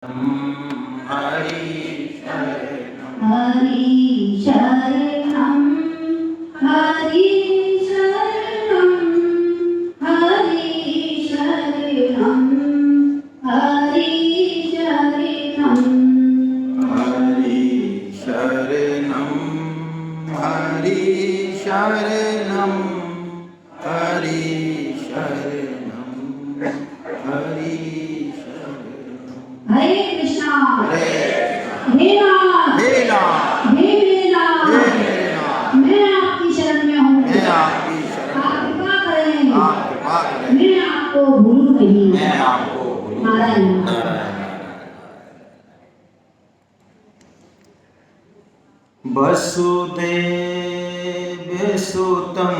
हरि शरणं हरि शरणं हरि शरणं हरि शरणं हरि शरणं हरि शरणं हरि शरणं हरि शरणं हरि शरणं। हरे कृष्णा हरे हे नाथ हे नाथ हे मेरा हे मेरे नाथ, मैं आपकी शरण में हूँ। मैं आपकी शरण आप में कृपा करें, हूँ। आप कृपा करें, मैं आपको भूलूं नहीं। मैं आपको भूलूं नारायण नहीं। नारायण। वसुदेव सुतं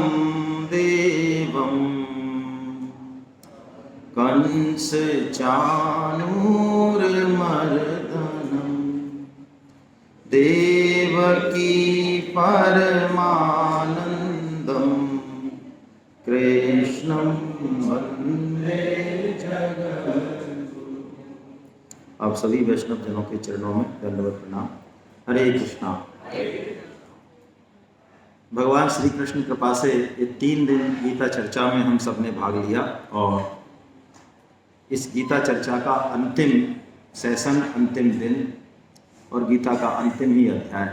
देवं कंस चाणूरमर्दनं देवकी परमानन्दं कृष्णं वन्दे जगद्गुरुं। आप सभी वैष्णव जनों के चरणों में दंडवत प्रणाम। हरे कृष्णा। भगवान श्री कृष्ण कृपा से ये 3 दिन गीता चर्चा में हम सब ने भाग लिया और इस गीता चर्चा का अंतिम सेशन, अंतिम दिन और गीता का अंतिम ही अध्याय।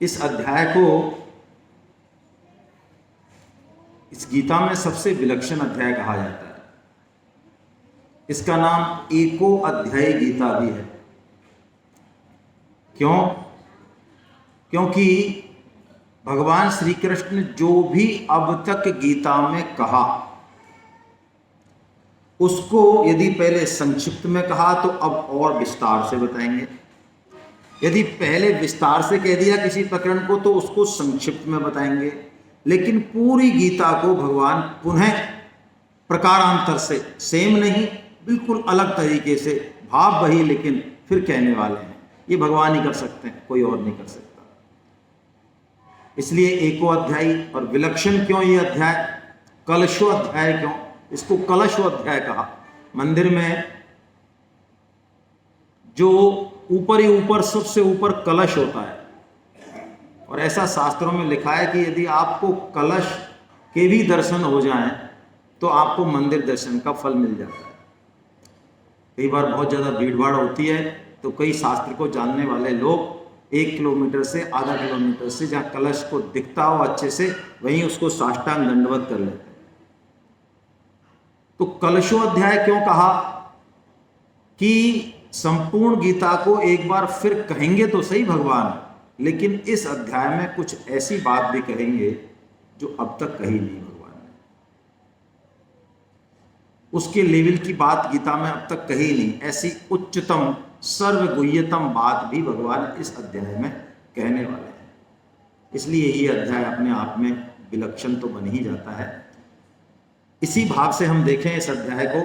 इस अध्याय को, इस गीता में सबसे विलक्षण अध्याय कहा जाता है। इसका नाम एको अध्याय गीता भी है। क्यों? क्योंकि भगवान श्री कृष्ण जो भी अब तक गीता में कहा उसको यदि पहले संक्षिप्त में कहा तो अब और विस्तार से बताएंगे। यदि पहले विस्तार से कह दिया किसी प्रकरण को तो उसको संक्षिप्त में बताएंगे। लेकिन पूरी गीता को भगवान पुनः प्रकारांतर से, सेम नहीं, बिल्कुल अलग तरीके से, भाव वही लेकिन फिर कहने वाले हैं। ये भगवान ही कर सकते हैं, कोई और नहीं कर सकता। इसलिए एको अध्यायी। और विलक्षण क्यों ये अध्याय? कलशो अध्याय क्यों? इसको कलशो अध्याय कहा। मंदिर में जो ऊपर ही ऊपर, सबसे ऊपर कलश होता है और ऐसा शास्त्रों में लिखा है कि यदि आपको कलश के भी दर्शन हो जाएं तो आपको मंदिर दर्शन का फल मिल जाता है। कई बार बहुत ज़्यादा भीड़ भाड़ होती है तो कई शास्त्र को जानने वाले लोग 1 किलोमीटर से, आधा किलोमीटर से जहाँ कलश को दिखता हो अच्छे से, वहीं उसको साष्टांग दंडवत कर लेते हैं। तो कलशो अध्याय क्यों कहा? कि संपूर्ण गीता को एक बार फिर कहेंगे तो सही भगवान, लेकिन इस अध्याय में कुछ ऐसी बात भी कहेंगे जो अब तक कही नहीं भगवान ने। उसके लेवल की बात गीता में अब तक कही नहीं। ऐसी उच्चतम, सर्वगुह्यतम बात भी भगवान इस अध्याय में कहने वाले हैं। इसलिए ये अध्याय अपने आप में विलक्षण तो बन ही जाता है। इसी भाव से हम देखें इस अध्याय को।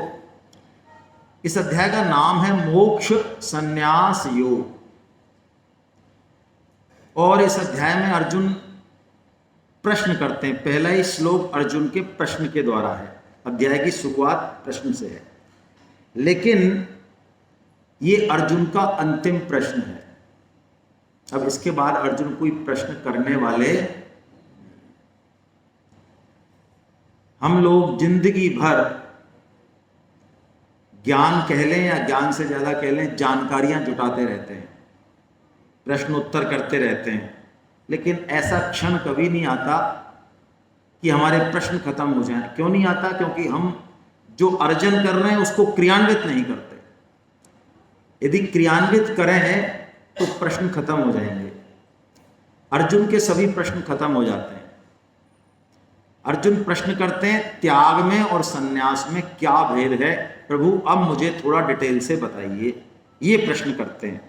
इस अध्याय का नाम है मोक्ष संन्यास योग। और इस अध्याय में अर्जुन प्रश्न करते हैं। पहला ही श्लोक अर्जुन के प्रश्न के द्वारा है। अध्याय की शुरुआत प्रश्न से है, लेकिन ये अर्जुन का अंतिम प्रश्न है। अब इसके बाद अर्जुन कोई प्रश्न करने वाले, हम लोग जिंदगी भर ज्ञान कह लें या ज्ञान से ज्यादा कह लें, जानकारियां जुटाते रहते हैं, प्रश्न उत्तर करते रहते हैं, लेकिन ऐसा क्षण कभी नहीं आता कि हमारे प्रश्न खत्म हो जाएं। क्यों नहीं आता? क्योंकि हम जो अर्जन कर रहे हैं उसको क्रियान्वित नहीं करते। यदि क्रियान्वित करें तो प्रश्न खत्म हो जाएंगे। अर्जुन के सभी प्रश्न खत्म हो जाते हैं। अर्जुन प्रश्न करते हैं, त्याग में और संन्यास में क्या भेद है प्रभु, अब मुझे थोड़ा डिटेल से बताइए। ये प्रश्न करते हैं।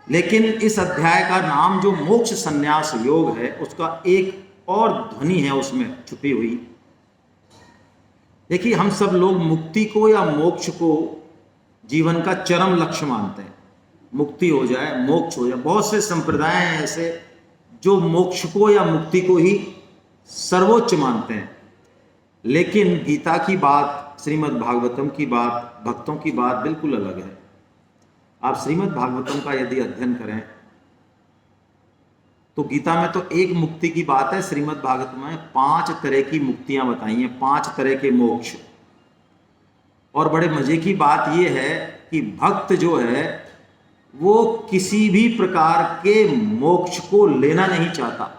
लेकिन इस अध्याय का नाम जो मोक्ष संन्यास योग है, उसका एक और ध्वनि है उसमें छुपी हुई। देखिए, हम सब लोग मुक्ति को या मोक्ष को जीवन का चरम लक्ष्य मानते हैं। मुक्ति हो जाए, मोक्ष हो जाए। बहुत से संप्रदाय हैं ऐसे जो मोक्ष को या मुक्ति को ही सर्वोच्च मानते हैं। लेकिन गीता की बात श्रीमद् भागवतम की बात, भक्तों की बात बिल्कुल अलग है। आप श्रीमद् भागवतम का यदि अध्ययन करें तो गीता में तो एक मुक्ति की बात है, श्रीमद् भागवतम में 5 तरह की मुक्तियां बताई हैं, 5 तरह के मोक्ष। और बड़े मजे की बात यह है कि भक्त जो है वो किसी भी प्रकार के मोक्ष को लेना नहीं चाहता,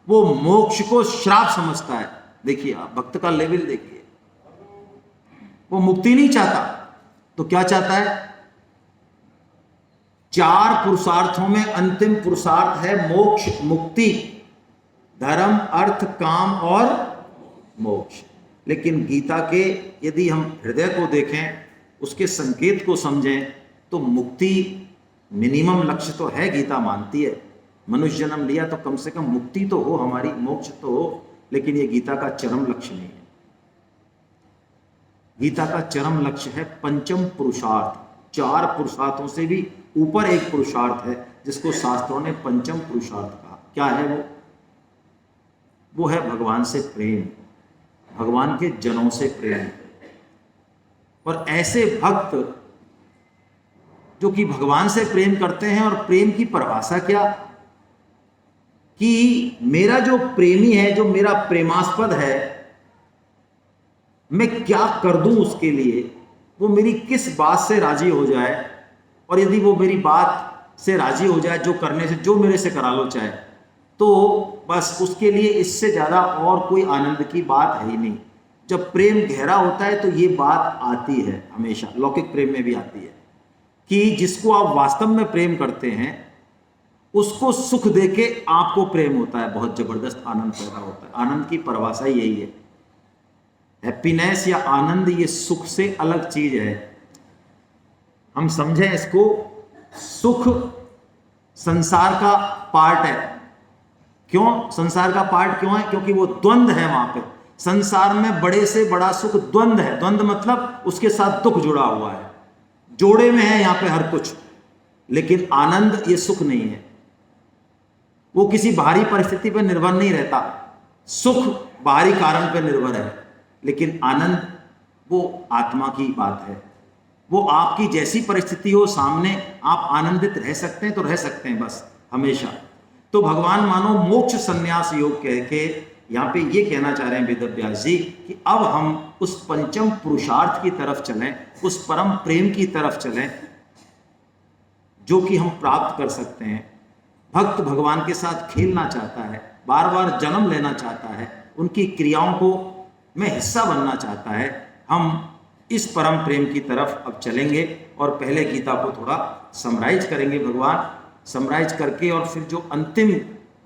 वो मोक्ष को श्राप समझता है। देखिए आप भक्त का लेवल देखिए, वो मुक्ति नहीं चाहता तो क्या चाहता है? 4 पुरुषार्थों में अंतिम पुरुषार्थ है मोक्ष, मुक्ति, धर्म, अर्थ, काम और मोक्ष। लेकिन गीता के यदि हम हृदय को देखें, उसके संकेत को समझें, तो मुक्ति मिनिमम लक्ष्य तो है, गीता मानती है। मनुष्य जन्म लिया तो कम से कम मुक्ति तो हो हमारी, मोक्ष तो हो, लेकिन ये गीता का चरम लक्ष्य नहीं है। गीता का चरम लक्ष्य है पंचम पुरुषार्थ। 4 पुरुषार्थों से भी ऊपर एक पुरुषार्थ है जिसको शास्त्रों ने पंचम पुरुषार्थ कहा। क्या है वो? वो है भगवान से प्रेम, भगवान के जनों से प्रेम। और ऐसे भक्त जो कि भगवान से प्रेम करते हैं, और प्रेम की परिभाषा क्या कि मेरा जो प्रेमी है, जो मेरा प्रेमास्पद है, मैं क्या कर दूं उसके लिए, वो मेरी किस बात से राजी हो जाए, और यदि वो मेरी बात से राजी हो जाए, जो करने से, जो मेरे से करा लो चाहे, तो बस उसके लिए इससे ज़्यादा और कोई आनंद की बात है ही नहीं। जब प्रेम गहरा होता है तो ये बात आती है, हमेशा लौकिक प्रेम में भी आती है, कि जिसको आप वास्तव में प्रेम करते हैं उसको सुख देके आपको प्रेम होता है, बहुत जबरदस्त आनंद पैदा होता है। आनंद की परिभाषा यही है। हैप्पीनेस या आनंद ये सुख से अलग चीज है। हम समझें इसको, सुख संसार का पार्ट है। क्यों संसार का पार्ट क्यों है? क्योंकि वो द्वंद्व है। वहां पे संसार में बड़े से बड़ा सुख द्वंद्व है। द्वंद्व मतलब उसके साथ दुख जुड़ा हुआ है, जोड़े में है यहां पे हर कुछ। लेकिन आनंद ये सुख नहीं है, वो किसी बाहरी परिस्थिति पर निर्भर नहीं रहता। सुख बाहरी कारण पर निर्भर है, लेकिन आनंद वो आत्मा की बात है। वो आपकी जैसी परिस्थिति हो सामने, आप आनंदित रह सकते हैं तो रह सकते हैं बस हमेशा। तो भगवान मानो मोक्ष संन्यास योग कह के यहाँ पे ये कहना चाह रहे हैं वेदव्यास जी कि अब हम उस पंचम पुरुषार्थ की तरफ चलें, उस परम प्रेम की तरफ चलें जो कि हम प्राप्त कर सकते हैं। भक्त भगवान के साथ खेलना चाहता है, बार बार जन्म लेना चाहता है, उनकी क्रियाओं को में हिस्सा बनना चाहता है। हम इस परम प्रेम की तरफ अब चलेंगे और पहले गीता को थोड़ा समराइज करेंगे भगवान, समराइज करके, और फिर जो अंतिम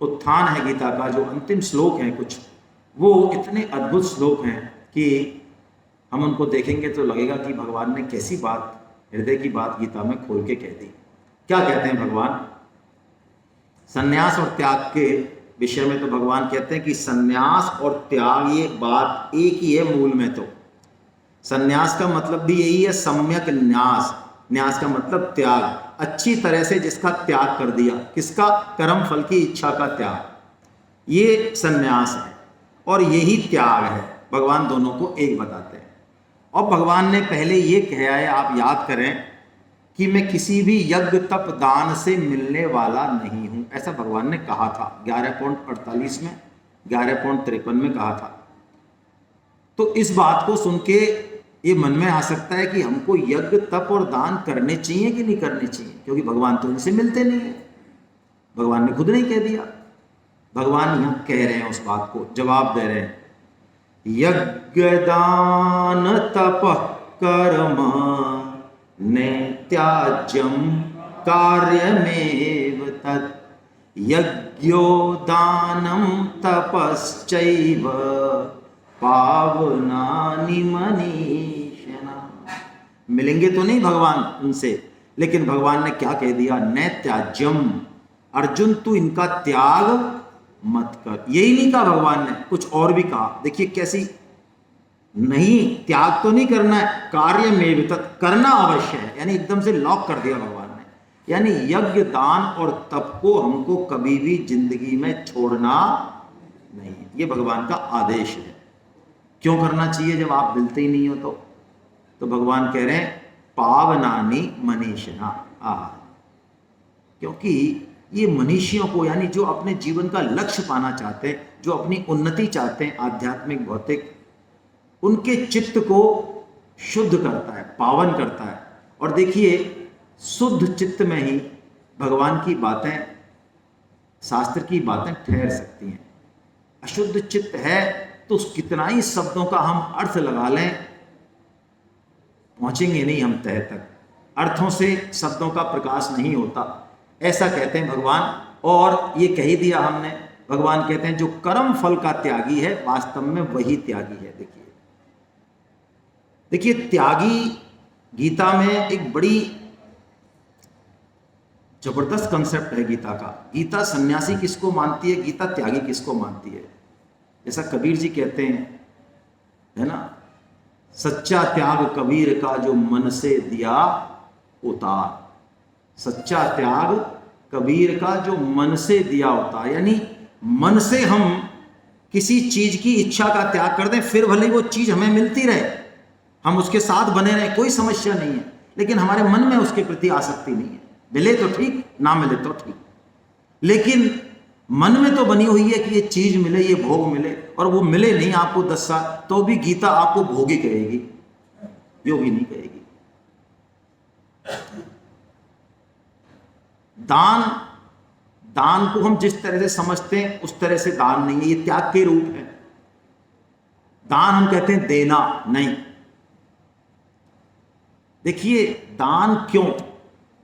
उत्थान है गीता का, जो अंतिम श्लोक हैं कुछ, वो इतने अद्भुत श्लोक हैं कि हम उनको देखेंगे तो लगेगा कि भगवान ने कैसी बात, हृदय की बात गीता में खोल के कह दी। क्या कहते हैं भगवान? संन्यास और त्याग के विषय में तो भगवान कहते हैं कि संन्यास और त्याग ये बात एक ही है मूल में। तो संन्यास का मतलब भी यही है, सम्यक न्यास। न्यास का मतलब त्याग, अच्छी तरह से जिसका त्याग कर दिया। किसका? कर्म फल की इच्छा का त्याग, ये संन्यास है और यही त्याग है। भगवान दोनों को एक बताते हैं। और भगवान ने पहले ये कहा है, आप याद करें, कि मैं किसी भी यज्ञ तप दान से मिलने वाला नहीं हूं, ऐसा भगवान ने कहा था 11.48 में, 11.53 में कहा था। तो इस बात को सुन के ये मन में आ सकता है कि हमको यज्ञ तप और दान करने चाहिए कि नहीं करने चाहिए, क्योंकि भगवान तो इनसे मिलते नहीं है। भगवान ने खुद नहीं कह दिया, भगवान यहां कह रहे हैं, उस बात को जवाब दे रहे हैं। यज्ञ दान तप कर्म नैत्याज्यम कार्यमेव तत् यज्ञो दानम तपश्चैव पावनानि मनीषिणा। मिलेंगे तो नहीं भगवान उनसे, लेकिन भगवान ने क्या कह दिया? नैत्याज्यम, अर्जुन तू इनका त्याग मत कर। यही नहीं कहा भगवान ने, कुछ और भी कहा। देखिए कैसी, नहीं त्याग तो नहीं करना है, कार्य में भी करना अवश्य है, यानी एकदम से लॉक कर दिया भगवान ने। यानी यज्ञ दान और तप को हमको कभी भी जिंदगी में छोड़ना नहीं, ये भगवान का आदेश है। क्यों करना चाहिए जब आप मिलते ही नहीं हो? तो तो भगवान कह रहे हैं पावनानी मनीषिणा। क्योंकि ये मनीषियों को, यानी जो अपने जीवन का लक्ष्य पाना चाहते हैं, जो अपनी उन्नति चाहते हैं आध्यात्मिक भौतिक, उनके चित्त को शुद्ध करता है, पावन करता है। और देखिए, शुद्ध चित्त में ही भगवान की बातें, शास्त्र की बातें ठहर सकती हैं। अशुद्ध चित्त है तो कितना ही शब्दों का हम अर्थ लगा लें, पहुंचेंगे नहीं हम तह तक। अर्थों से शब्दों का प्रकाश नहीं होता, ऐसा कहते हैं भगवान। और ये कह ही दिया हमने, भगवान कहते हैं जो कर्म फल का त्यागी है वास्तव में वही त्यागी है। देखिए त्यागी गीता में एक बड़ी जबरदस्त कंसेप्ट है गीता का। गीता सन्यासी किसको मानती है, गीता त्यागी किसको मानती है। जैसा कबीर जी कहते हैं, है ना, सच्चा त्याग कबीर का जो मन से दिया उतार। सच्चा त्याग कबीर का जो मन से दिया उतार, यानी मन से हम किसी चीज की इच्छा का त्याग कर दें, फिर भले वो चीज हमें मिलती रहे, हम उसके साथ बने रहें, कोई समस्या नहीं है, लेकिन हमारे मन में उसके प्रति आसक्ति नहीं है। मिले तो ठीक, ना मिले तो ठीक, लेकिन मन में तो बनी हुई है कि ये चीज मिले, ये भोग मिले, और वो मिले नहीं आपको 10 साल, तो भी गीता आपको भोगी कहेगी, योगी नहीं कहेगी। दान को हम जिस तरह से समझते हैं उस तरह से दान नहीं है, ये त्याग के रूप है। दान हम कहते हैं देना, नहीं। देखिए दान क्यों,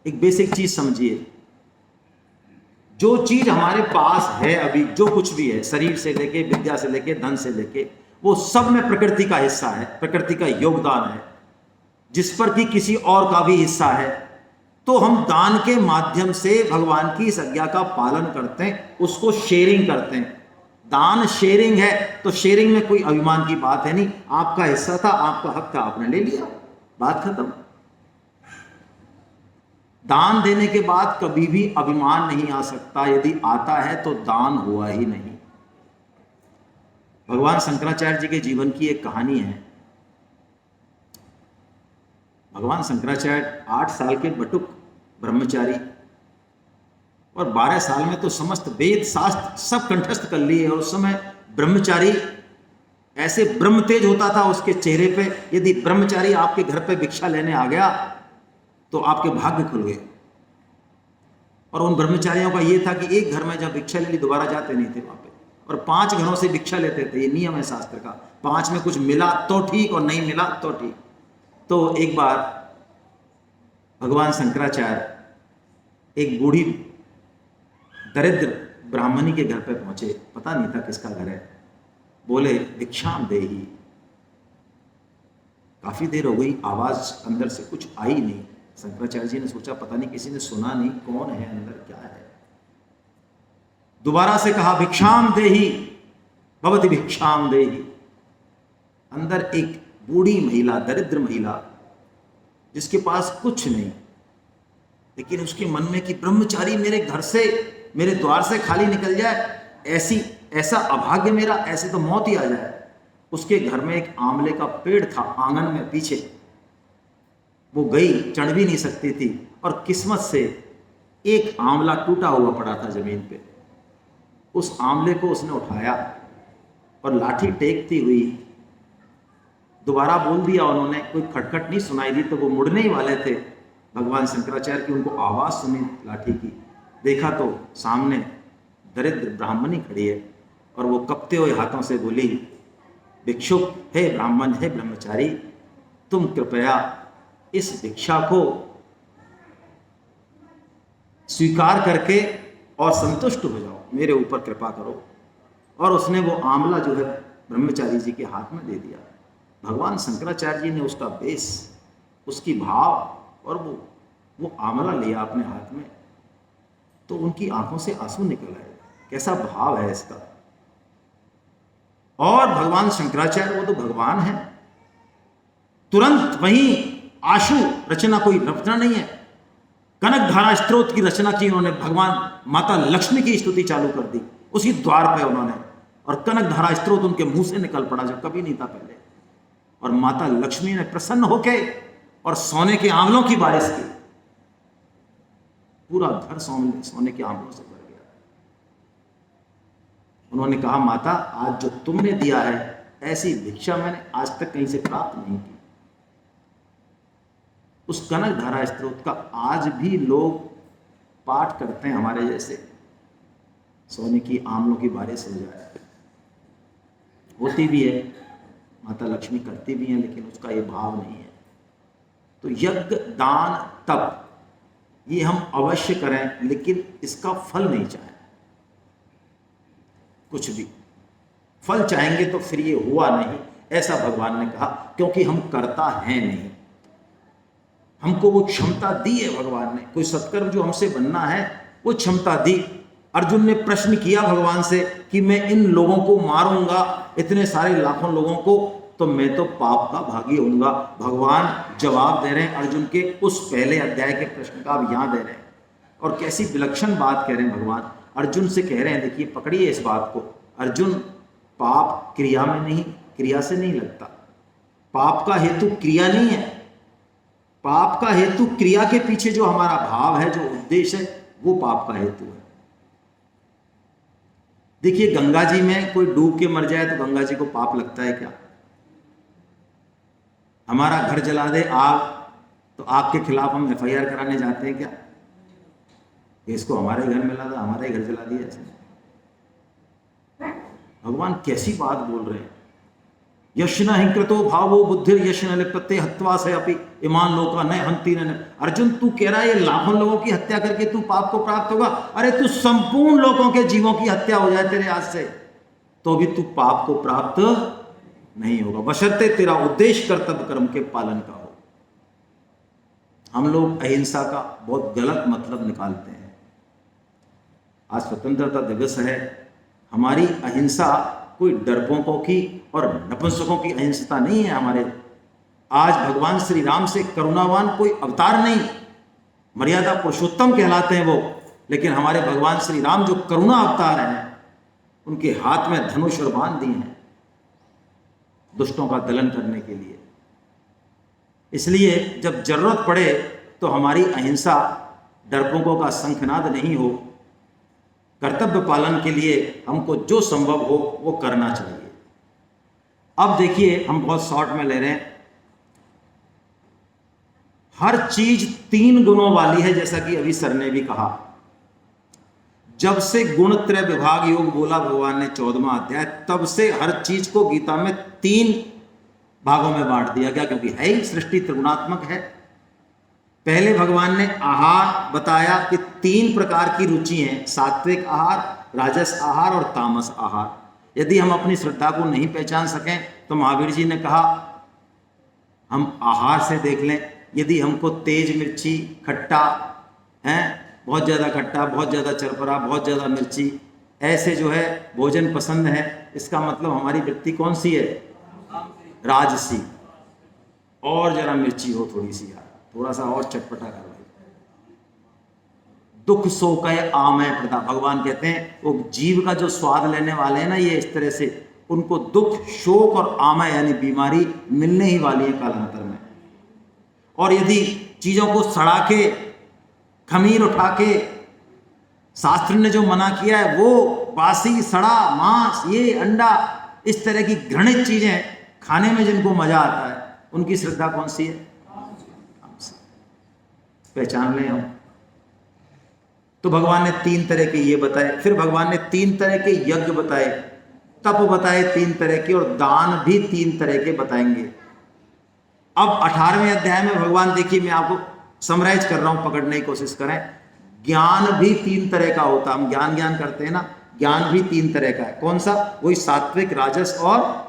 एक बेसिक चीज समझिए। जो चीज हमारे पास है अभी, जो कुछ भी है, शरीर से लेके, विद्या से लेके, धन से लेके, वो सब में प्रकृति का हिस्सा है, प्रकृति का योगदान है, जिस पर कि किसी और का भी हिस्सा है। तो हम दान के माध्यम से भगवान की इस आज्ञा का पालन करते हैं, उसको शेयरिंग करते हैं। दान शेयरिंग है, तो शेयरिंग में कोई अभिमान की बात है नहीं। आपका हिस्सा था, आपका हक था, आपने ले लिया, बात खत्म। दान देने के बाद कभी भी अभिमान नहीं आ सकता, यदि आता है तो दान हुआ ही नहीं। भगवान शंकराचार्य जी के जीवन की एक कहानी है। भगवान शंकराचार्य 8 साल के बटुक ब्रह्मचारी, और 12 साल में तो समस्त वेद शास्त्र सब कंठस्थ कर लिए। और उस समय ब्रह्मचारी ऐसे ब्रह्म तेज होता था उसके चेहरे पे। यदि ब्रह्मचारी आपके घर पे भिक्षा लेने आ गया तो आपके भाग्य खुल गए। और उन ब्रह्मचारियों का ये था कि एक घर में जब भिक्षा ले ली दोबारा जाते नहीं थे वहां पे, और 5 घरों से भिक्षा लेते थे। ये नियम है शास्त्र का, 5 में कुछ मिला तो ठीक और नहीं मिला तो ठीक। तो एक बार भगवान शंकराचार्य एक बूढ़ी दरिद्र ब्राह्मणी के घर पे पहुंचे, पता नहीं था किसका घर है। बोले भिक्षाम देही। काफी देर हो गई, आवाज अंदर से कुछ आई नहीं। शंकराचार्य जी ने सोचा पता नहीं किसी ने सुना नहीं, कौन है अंदर, क्या है। दोबारा से कहा भिक्षाम देही, भवति भिक्षाम देही। अंदर एक बूढ़ी महिला, दरिद्र महिला, जिसके पास कुछ नहीं, लेकिन उसके मन में कि ब्रह्मचारी मेरे घर से, मेरे द्वार से खाली निकल जाए, ऐसा अभाग्य मेरा, ऐसे तो मौत ही आ जाए। उसके घर में एक आंवले का पेड़ था आंगन में पीछे, वो गई, चढ़ भी नहीं सकती थी, और किस्मत से एक आंवला टूटा हुआ पड़ा था जमीन पे। उस आंवले को उसने उठाया और लाठी टेकती हुई दोबारा बोल दिया उन्होंने। कोई खटखट नहीं सुनाई दी, तो वो मुड़ने ही वाले थे भगवान शंकराचार्य की। उनको आवाज सुनी लाठी की, देखा तो सामने दरिद्र ब्राह्मणी खड़ी है, और वो कपते हुए हाथों से बोली, भिक्षुक, हे ब्राह्मण, हे ब्रह्मचारी, तुम कृपया इस भिक्षा को स्वीकार करके और संतुष्ट हो जाओ, मेरे ऊपर कृपा करो। और उसने वो आंवला जो है ब्रह्मचारी जी के हाथ में दे दिया। भगवान शंकराचार्य जी ने उसका बेस, उसकी भाव, और वो आंवला लिया अपने हाथ में, तो उनकी आंखों से आंसू निकल आए। कैसा भाव है इसका। और भगवान शंकराचार्य, वो तो भगवान है, तुरंत वहीं आशु रचना, कोई रचना नहीं है, कनक धारा स्त्रोत की रचना की उन्होंने। भगवान माता लक्ष्मी की स्तुति चालू कर दी उसी द्वार पे उन्होंने, और कनक धारा स्त्रोत उनके मुंह से निकल पड़ा, जो कभी नहीं था पहले। और माता लक्ष्मी ने प्रसन्न होके और सोने के आंवलों की बारिश की। पूरा घर सोने के आंवलों से भर गया। उन्होंने कहा, माता आज जो तुमने दिया है ऐसी भिक्षा मैंने आज तक कहीं से प्राप्त नहीं की। उस कनक धारा स्त्रोत का आज भी लोग पाठ करते हैं हमारे जैसे, सोने की आंवलों की बारिश हो जाए। होती भी है, माता लक्ष्मी करती भी हैं, लेकिन उसका ये भाव नहीं है। तो यज्ञ, दान, तप ये हम अवश्य करें, लेकिन इसका फल नहीं चाहें। कुछ भी फल चाहेंगे तो फिर ये हुआ नहीं, ऐसा भगवान ने कहा, क्योंकि हम करता है नहीं। हमको वो क्षमता दी है भगवान ने, कोई सत्कर्म जो हमसे बनना है वो क्षमता दी। अर्जुन ने प्रश्न किया भगवान से कि मैं इन लोगों को मारूंगा, इतने सारे लाखों लोगों को, तो मैं तो पाप का भागी होऊंगा। भगवान जवाब दे रहे हैं अर्जुन के उस पहले अध्याय के प्रश्न का अब यहां दे रहे हैं। और कैसी विलक्षण बात कह रहे हैं भगवान, अर्जुन से कह रहे हैं, देखिए पकड़िए इस बात को, अर्जुन पाप क्रिया में नहीं, क्रिया से नहीं लगता। पाप का हेतु क्रिया नहीं है, पाप का हेतु क्रिया के पीछे जो हमारा भाव है, जो उद्देश्य है, वो पाप का हेतु है। देखिए गंगा जी में कोई डूब के मर जाए तो गंगा जी को पाप लगता है क्या? हमारा घर जला दे आग, तो आग के खिलाफ हम FIR कराने जाते हैं क्या? इसको हमारे घर में लगा, हमारे घर जला दिया। ऐसे भगवान कैसी बात बोल रहे हैं। यशन हिंकृतो भावो बुद्धिर यशन लिप्यते हत्वा से अपि इमान लोका न हंति न। अर्जुन तू कह रहा है ये लाखों लोगों की हत्या करके तू पाप को प्राप्त होगा? अरे तू संपूर्ण लोगों के जीवों की हत्या हो जाए तेरे हाथ से तो भी तू पाप को प्राप्त नहीं होगा, बशर्ते तेरा उद्देश्य कर्तव्य कर्म के पालन का हो। हम लोग अहिंसा का बहुत गलत मतलब निकालते हैं। आज स्वतंत्रता दिवस है, हमारी अहिंसा कोई डरपोकों की और नपुंसकों की अहिंसता नहीं है। हमारे आज भगवान श्री राम से करुणावान कोई अवतार नहीं, मर्यादा पुरुषोत्तम कहलाते हैं वो, लेकिन हमारे भगवान श्री राम जो करुणा अवतार हैं, उनके हाथ में धनुष और बाण दिए हैं दुष्टों का दलन करने के लिए। इसलिए जब जरूरत पड़े तो हमारी अहिंसा डरपोकों का शंखनाद नहीं हो, कर्तव्य पालन के लिए हमको जो संभव हो वो करना चाहिए। अब देखिए हम बहुत शॉर्ट में ले रहे हैं। हर चीज 3 गुणों वाली है, जैसा कि अभी सर ने भी कहा। जब से गुणत्रय विभाग योग बोला भगवान ने 14वां अध्याय, तब से हर चीज को गीता में 3 भागों में बांट दिया गया, क्योंकि है ही सृष्टि त्रिगुणात्मक है। पहले भगवान ने आहार बताया कि 3 प्रकार की रुचि हैं, सात्विक आहार, राजस आहार और तामस आहार। यदि हम अपनी श्रद्धा को नहीं पहचान सकें तो महावीर जी ने कहा हम आहार से देख लें। यदि हमको तेज मिर्ची, खट्टा है, बहुत ज़्यादा खट्टा, बहुत ज़्यादा चरपरा, बहुत ज़्यादा मिर्ची, ऐसे जो है भोजन पसंद है, इसका मतलब हमारी वृत्ति कौन सी है? राजसी। और जरा मिर्ची हो थोड़ी सी यार, थोड़ा सा और चटपटा कर भाई। दुख शोकय आमय प्रदा, भगवान कहते हैं वो जीव का जो स्वाद लेने वाले हैं ना, ये इस तरह से उनको दुख, शोक और आमय यानी बीमारी मिलने ही वाली है कालांतर में। और यदि चीजों को सड़ा के, खमीर उठा के, शास्त्र ने जो मना किया है वो बासी सड़ा मांस, ये अंडा, इस तरह की घृणित चीजें खाने में जिनको मजा आता है, उनकी श्रद्धा कौन सी है? पहचान लें हम। तो भगवान ने 3 तरह के ये बताए, फिर भगवान ने 3 तरह के यज्ञ बताए, तप बताए 3 तरह के, और दान भी 3 तरह के बताएंगे। अब 18वें अध्याय में भगवान, देखिए मैं आपको समराइज कर रहा हूं, पकड़ने की कोशिश करें। ज्ञान भी 3 तरह का होता है। हम ज्ञान करते हैं ना, ज्ञान भी 3 तरह का है। कौन सा? वही सात्विक, राजस और,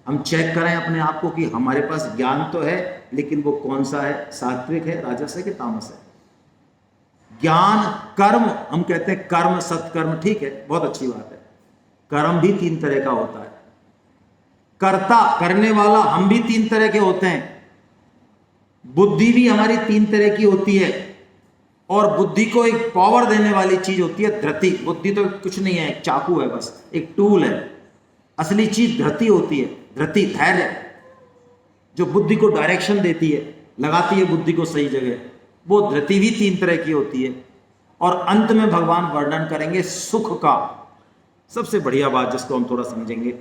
हम चेक करें अपने आप को कि हमारे पास ज्ञान तो है, लेकिन वो कौन सा है? सात्विक है, राजस है कि तामस है? ज्ञान, कर्म, हम कहते हैं कर्म, सत्कर्म, ठीक है, बहुत अच्छी बात है। कर्म भी 3 तरह का होता है। कर्ता, करने वाला, हम भी 3 तरह के होते हैं। बुद्धि भी हमारी 3 तरह की होती है, और बुद्धि को एक पावर देने वाली चीज होती है धृति। बुद्धि तो कुछ नहीं है, एक चाकू है, बस एक टूल है। असली चीज धृति होती है, धृति, धैर्य। जो बुद्धि को डायरेक्शन देती है, लगाती है बुद्धि को सही जगह, वो धृति भी 3 तरह की होती है। और अंत में भगवान वर्णन करेंगे सुख का। सबसे बढ़िया बात जिसको हम थोड़ा समझेंगे,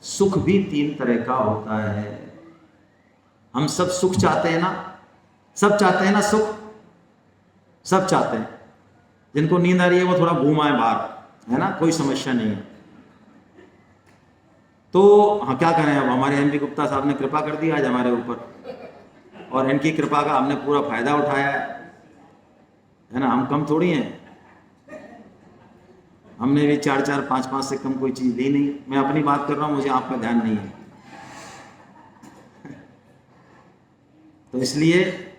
सुख भी 3 तरह का होता है। हम सब सुख चाहते हैं ना, सब चाहते हैं ना सुख, सब चाहते हैं। जिनको नींद आ रही है वो थोड़ा घूम आए बाहर, है ना, कोई समस्या नहीं है। तो हाँ, क्या करें अब, हमारे MP गुप्ता साहब ने कृपा कर दी आज हमारे ऊपर, और इनकी कृपा का हमने पूरा फायदा उठाया है ना। हम कम थोड़ी हैं, हमने भी 4-4, 5-5 से कम कोई चीज़ ली नहीं। मैं अपनी बात कर रहा हूँ, मुझे आपका ध्यान नहीं है। तो इसलिए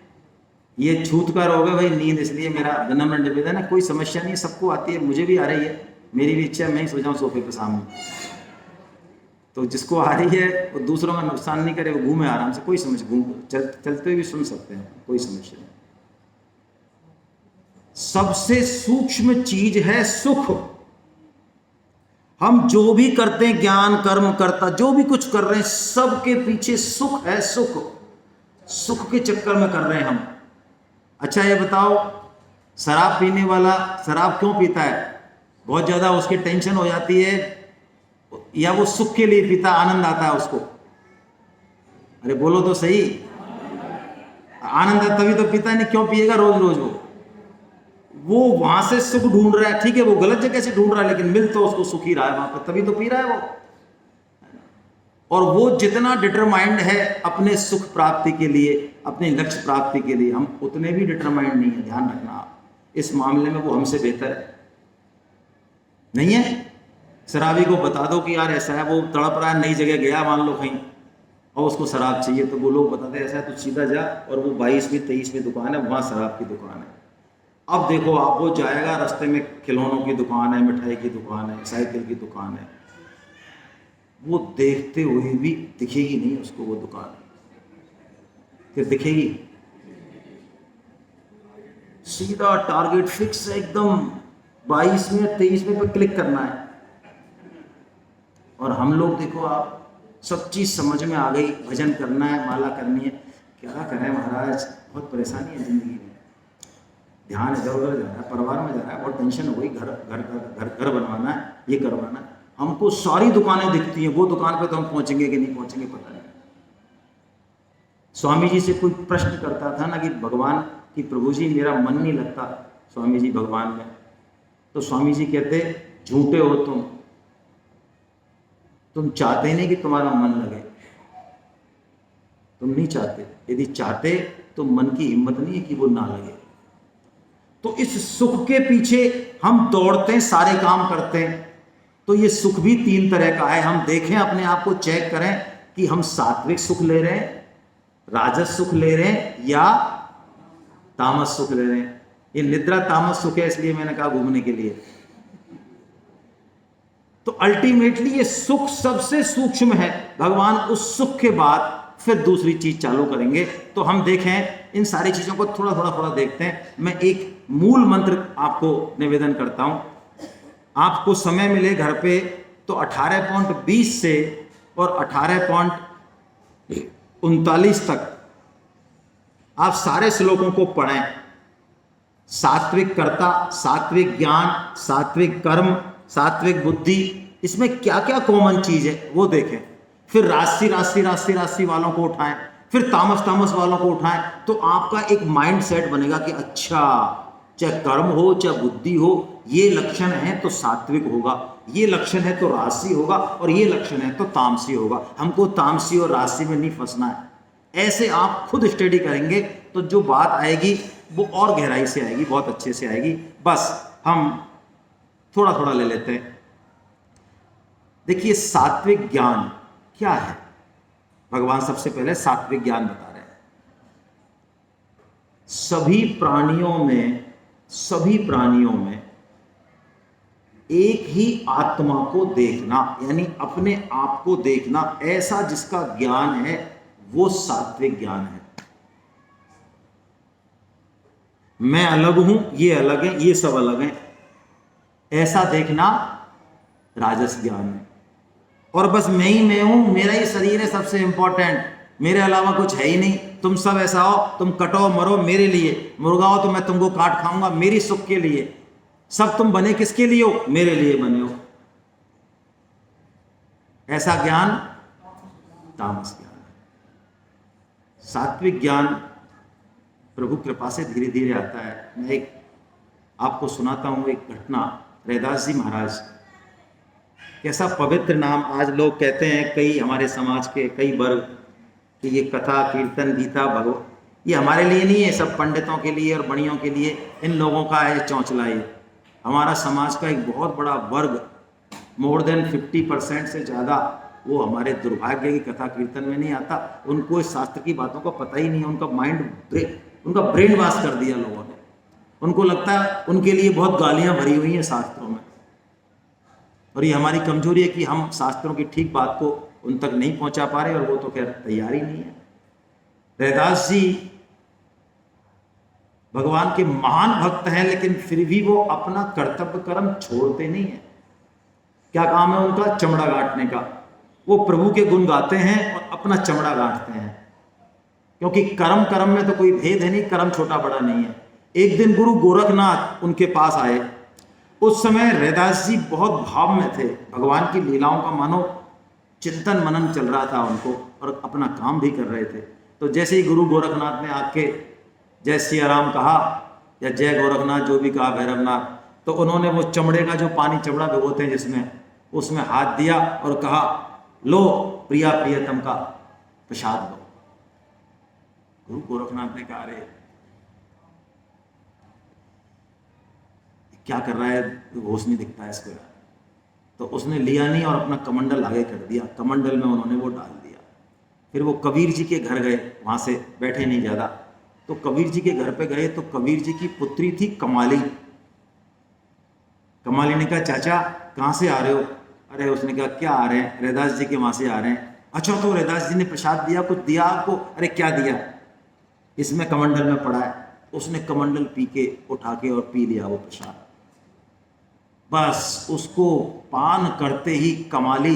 ये छूत का रोग है भाई, नींद। इसलिए मेरा विनम्र निवेदन है, कोई समस्या नहीं, सबको आती है, मुझे भी आ रही है, मेरी भी इच्छा है मैं ही सो जाऊँ सोफे पे सामने। तो जिसको आ रही है वो दूसरों का नुकसान नहीं करे, वो घूमे आराम से, कोई समस्या, चलते हुए भी सुन सकते हैं, कोई समस्या नहीं। सबसे सूक्ष्म चीज है सुख। हम जो भी करते हैं, ज्ञान कर्म करता, जो भी कुछ कर रहे हैं, सबके पीछे सुख है। सुख, सुख के चक्कर में कर रहे हैं हम। अच्छा ये बताओ, शराब पीने वाला शराब क्यों पीता है? बहुत ज्यादा उसकी टेंशन हो जाती है, या वो सुख के लिए पीता, आनंद आता है उसको? अरे बोलो तो सही, आनंद आता तभी तो पीता, नहीं क्यों पिएगा रोज रोज? वो वहां से सुख ढूंढ रहा है, ठीक है, वो गलत जगह से ढूंढ रहा है, लेकिन मिल तो उसको सुख ही रहा है वहां पर, तभी तो पी रहा है वो। और वो जितना डिटरमाइंड है अपने सुख प्राप्ति के लिए, अपने लक्ष्य प्राप्ति के लिए, हम उतने भी डिटरमाइंड नहीं है। ध्यान रखना आप, इस मामले में वो हमसे बेहतर है, नहीं है। शराबी को बता दो कि यार ऐसा है, वो तड़प रहा है, नई जगह गया मान लो कहीं, और उसको शराब चाहिए, तो वो लोग बताते हैं ऐसा है तो सीधा जा, और वो 22वीं 23वीं दुकान है, वहाँ शराब की दुकान है। अब देखो आप, वो जाएगा, रास्ते में खिलौनों की दुकान है, मिठाई की दुकान है, साइकिल की दुकान है, वो देखते हुए भी दिखेगी नहीं उसको वो दुकान, फिर दिखेगी? सीधा टारगेट फिक्स है एकदम, 22वें 23वें पे क्लिक करना है। और हम लोग देखो आप, सब चीज़ समझ में आ गई, भजन करना है, माला करनी है, क्या करें महाराज, बहुत परेशानी है ज़िंदगी में। ध्यान इधर उधर जा रहा है, परिवार में जा रहा है, बहुत टेंशन हो गई, घर बनवाना है, ये करवाना है। हमको सारी दुकानें दिखती हैं, वो दुकान पे तो हम पहुंचेंगे कि नहीं पहुंचेंगे पता नहीं। स्वामी जी से कोई प्रश्न करता था ना कि भगवान कि प्रभु जी मेरा मन नहीं लगता स्वामी जी भगवान में, तो स्वामी जी कहते झूठे हो तुम चाहते नहीं कि तुम्हारा मन लगे, तुम नहीं चाहते। यदि चाहते तो मन की हिम्मत नहीं है कि वो ना लगे। तो इस सुख के पीछे हम दौड़ते हैं, सारे काम करते हैं। तो ये सुख भी 3 तरह का है। हम देखें, अपने आप को चेक करें कि हम सात्विक सुख ले रहे हैं, राजस सुख ले रहे हैं, या तामस सुख ले रहे हैं। ये निद्रा तामस सुख है, इसलिए मैंने कहा घूमने के लिए। तो अल्टीमेटली ये सुख सबसे सूक्ष्म है। भगवान उस सुख के बाद फिर दूसरी चीज चालू करेंगे। तो हम देखें, इन सारी चीजों को थोड़ा देखते हैं। मैं एक मूल मंत्र आपको निवेदन करता हूं, आपको समय मिले घर पे तो 18.20 से और 18.39 तक आप सारे श्लोकों को पढ़ें। सात्विक कर्ता, सात्विक ज्ञान, सात्विक कर्म, सात्विक बुद्धि, इसमें क्या क्या कॉमन चीज है वो देखें। फिर राशि वालों को उठाएं, फिर तामस वालों को उठाएं। तो आपका एक माइंड सेट बनेगा कि अच्छा, चाहे कर्म हो चाहे बुद्धि हो, ये लक्षण है तो सात्विक होगा, ये लक्षण है तो राशि होगा, और ये लक्षण है तो तामसी होगा। हमको तामसी और राशि में नहीं फंसना है। ऐसे आप खुद स्टडी करेंगे तो जो बात आएगी वो और गहराई से आएगी, बहुत अच्छे से आएगी। बस हम थोड़ा ले लेते हैं। देखिए, सात्विक ज्ञान क्या है? भगवान सबसे पहले सात्विक ज्ञान बता रहे हैं। सभी प्राणियों में एक ही आत्मा को देखना, यानी अपने आप को देखना, ऐसा जिसका ज्ञान है वो सात्विक ज्ञान है। मैं अलग हूं, ये अलग है, ये सब अलग है, ऐसा देखना राजस ज्ञान है। और बस मैं ही मैं हूं, मेरा ही शरीर है सबसे इंपॉर्टेंट, मेरे अलावा कुछ है ही नहीं, तुम सब ऐसा हो, तुम कटो मरो मेरे लिए, मुर्गा हो तो मैं तुमको काट खाऊंगा मेरी सुख के लिए, सब तुम बने किसके लिए हो, मेरे लिए बने हो। ऐसा ज्ञान तामस ज्ञान है। सात्विक ज्ञान प्रभु कृपा से धीरे धीरे आता है। मैं एक आपको सुनाता हूं एक घटना। रैदास जी महाराज, कैसा पवित्र नाम। आज लोग कहते हैं, कई हमारे समाज के कई वर्ग, कि ये कथा कीर्तन गीता भगवत ये हमारे लिए नहीं है, सब पंडितों के लिए और बड़ियों के लिए, इन लोगों का है चौंचला। ये हमारा समाज का एक बहुत बड़ा वर्ग, मोर देन 50% से ज़्यादा, वो हमारे दुर्भाग्य की कथा कीर्तन में नहीं आता। उनको इस शास्त्र की बातों का पता ही नहीं है। उनका उनका ब्रेन वॉश कर दिया लोगों ने। उनको लगता है उनके लिए बहुत गालियां भरी हुई हैं शास्त्रों में। और ये हमारी कमजोरी है कि हम शास्त्रों की ठीक बात को उन तक नहीं पहुंचा पा रहे, और वो तो खैर तैयार ही नहीं है। रैदास जी भगवान के महान भक्त हैं, लेकिन फिर भी वो अपना कर्तव्य कर्म छोड़ते नहीं है। क्या काम है उनका? चमड़ा गांठने का। वो प्रभु के गुण गाते हैं और अपना चमड़ा गांठते हैं, क्योंकि कर्म में तो कोई भेद है नहीं, कर्म छोटा बड़ा नहीं है। एक दिन गुरु गोरखनाथ उनके पास आए। उस समय रैदास जी बहुत भाव में थे, भगवान की लीलाओं का मानो चिंतन मनन चल रहा था उनको, और अपना काम भी कर रहे थे। तो जैसे ही गुरु गोरखनाथ ने आके जय सिया राम कहा, या जय गोरखनाथ जो भी कहा, भैरवनाथ, तो उन्होंने वो चमड़े का जो पानी चमड़ा भिगोते हैं जिसमें, उसमें हाथ दिया और कहा, लो प्रिया प्रियतम का प्रसाद लो। गुरु गोरखनाथ ने कहा, अरे क्या कर रहा है, होश नहीं दिखता है इसको यार। तो उसने लिया नहीं और अपना कमंडल आगे कर दिया, कमंडल में उन्होंने वो डाल दिया। फिर वो कबीर जी के घर गए, वहां से बैठे नहीं ज़्यादा, तो कबीर जी के घर पे गए तो कबीर जी की पुत्री थी कमाली। कमाली ने कहा, चाचा कहाँ से आ रहे हो? अरे उसने कहा, क्या आ रहे हैं, रैदास जी के वहाँ से आ रहे हैं। अच्छा, तो रैदास जी ने प्रसाद दिया, कुछ दिया आपको? अरे क्या दिया? इसमें कमंडल में पड़ा है। उसने कमंडल पी के उठा के और पी लिया वो प्रसाद। बस उसको पान करते ही कमाली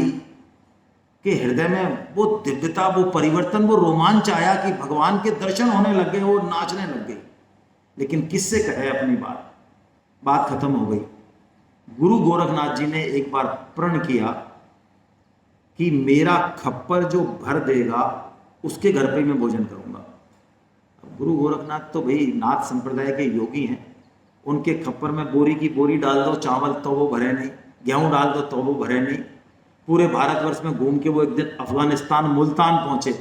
के हृदय में वो दिव्यता, वो परिवर्तन, वो रोमांच आया कि भगवान के दर्शन होने लग गए, वो नाचने लग गई। लेकिन किससे कहे अपनी बात खत्म हो गई। गुरु गोरखनाथ जी ने एक बार प्रण किया कि मेरा खप्पर जो भर देगा उसके घर पे मैं भोजन करूंगा। गुरु गोरखनाथ तो भाई नाथ संप्रदाय के योगी हैं, उनके खप्पर में बोरी की बोरी डाल दो चावल तो वो भरे नहीं, गेहूं डाल दो तो वो भरे नहीं। पूरे भारतवर्ष में घूम के वो एक दिन अफगानिस्तान मुल्तान पहुंचे।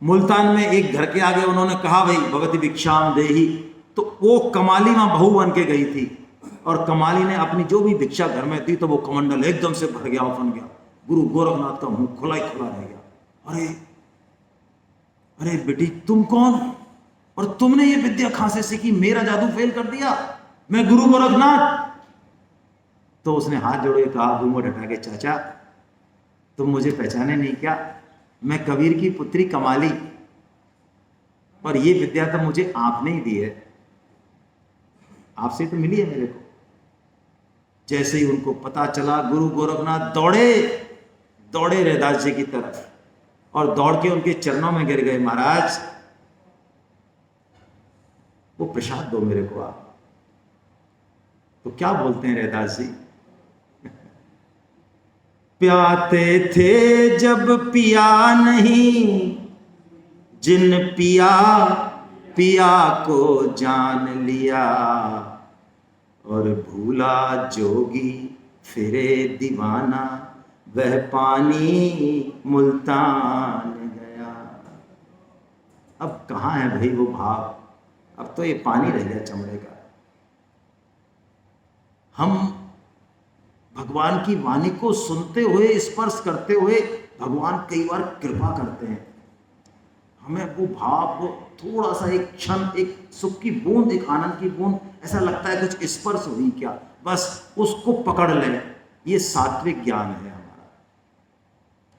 मुल्तान में एक घर के आगे उन्होंने कहा, भाई भगवती भिक्षाम देही, तो वो कमाली वहां बहू बन के गई थी, और कमाली ने अपनी जो भी भिक्षा घर में दी तो वो कमंडल एकदम से भर गया, उफन गया। गुरु गोरखनाथ का मुंह खुला ही खुला रह गया। अरे अरे बेटी तुम कौन, और तुमने ये विद्या कहां से सीखी, मेरा जादू फेल कर दिया, मैं गुरु गोरखनाथ। तो उसने हाथ जोड़ के कहा, घूंघट हटा के, चाचा तुम मुझे पहचाने नहीं क्या? मैं कबीर की पुत्री कमाली, और ये विद्या तो मुझे आपने ही दी है, आपसे तो मिली है मेरे को। जैसे ही उनको पता चला, गुरु गोरखनाथ दौड़े रैदास जी की तरफ और दौड़ के उनके चरणों में गिर गए, महाराज वो प्रसाद दो मेरे को आप। तो क्या बोलते हैं रैदास जी, प्याते थे जब पिया नहीं, जिन पिया पिया को जान लिया, और भूला जोगी फिरे दीवाना, वह पानी मुल्तान गया। अब कहाँ है भाई वो भाव, अब तो ये पानी रह गया चमड़े का। हम भगवान की वाणी को सुनते हुए, स्पर्श करते हुए, भगवान कई बार कृपा करते हैं, हमें वो भाव, वो थोड़ा सा एक क्षण, एक सुख की बूंद, एक आनंद की बूंद, ऐसा लगता है कुछ स्पर्श हुई क्या, बस उसको पकड़ लें। ये सात्विक ज्ञान है हमारा।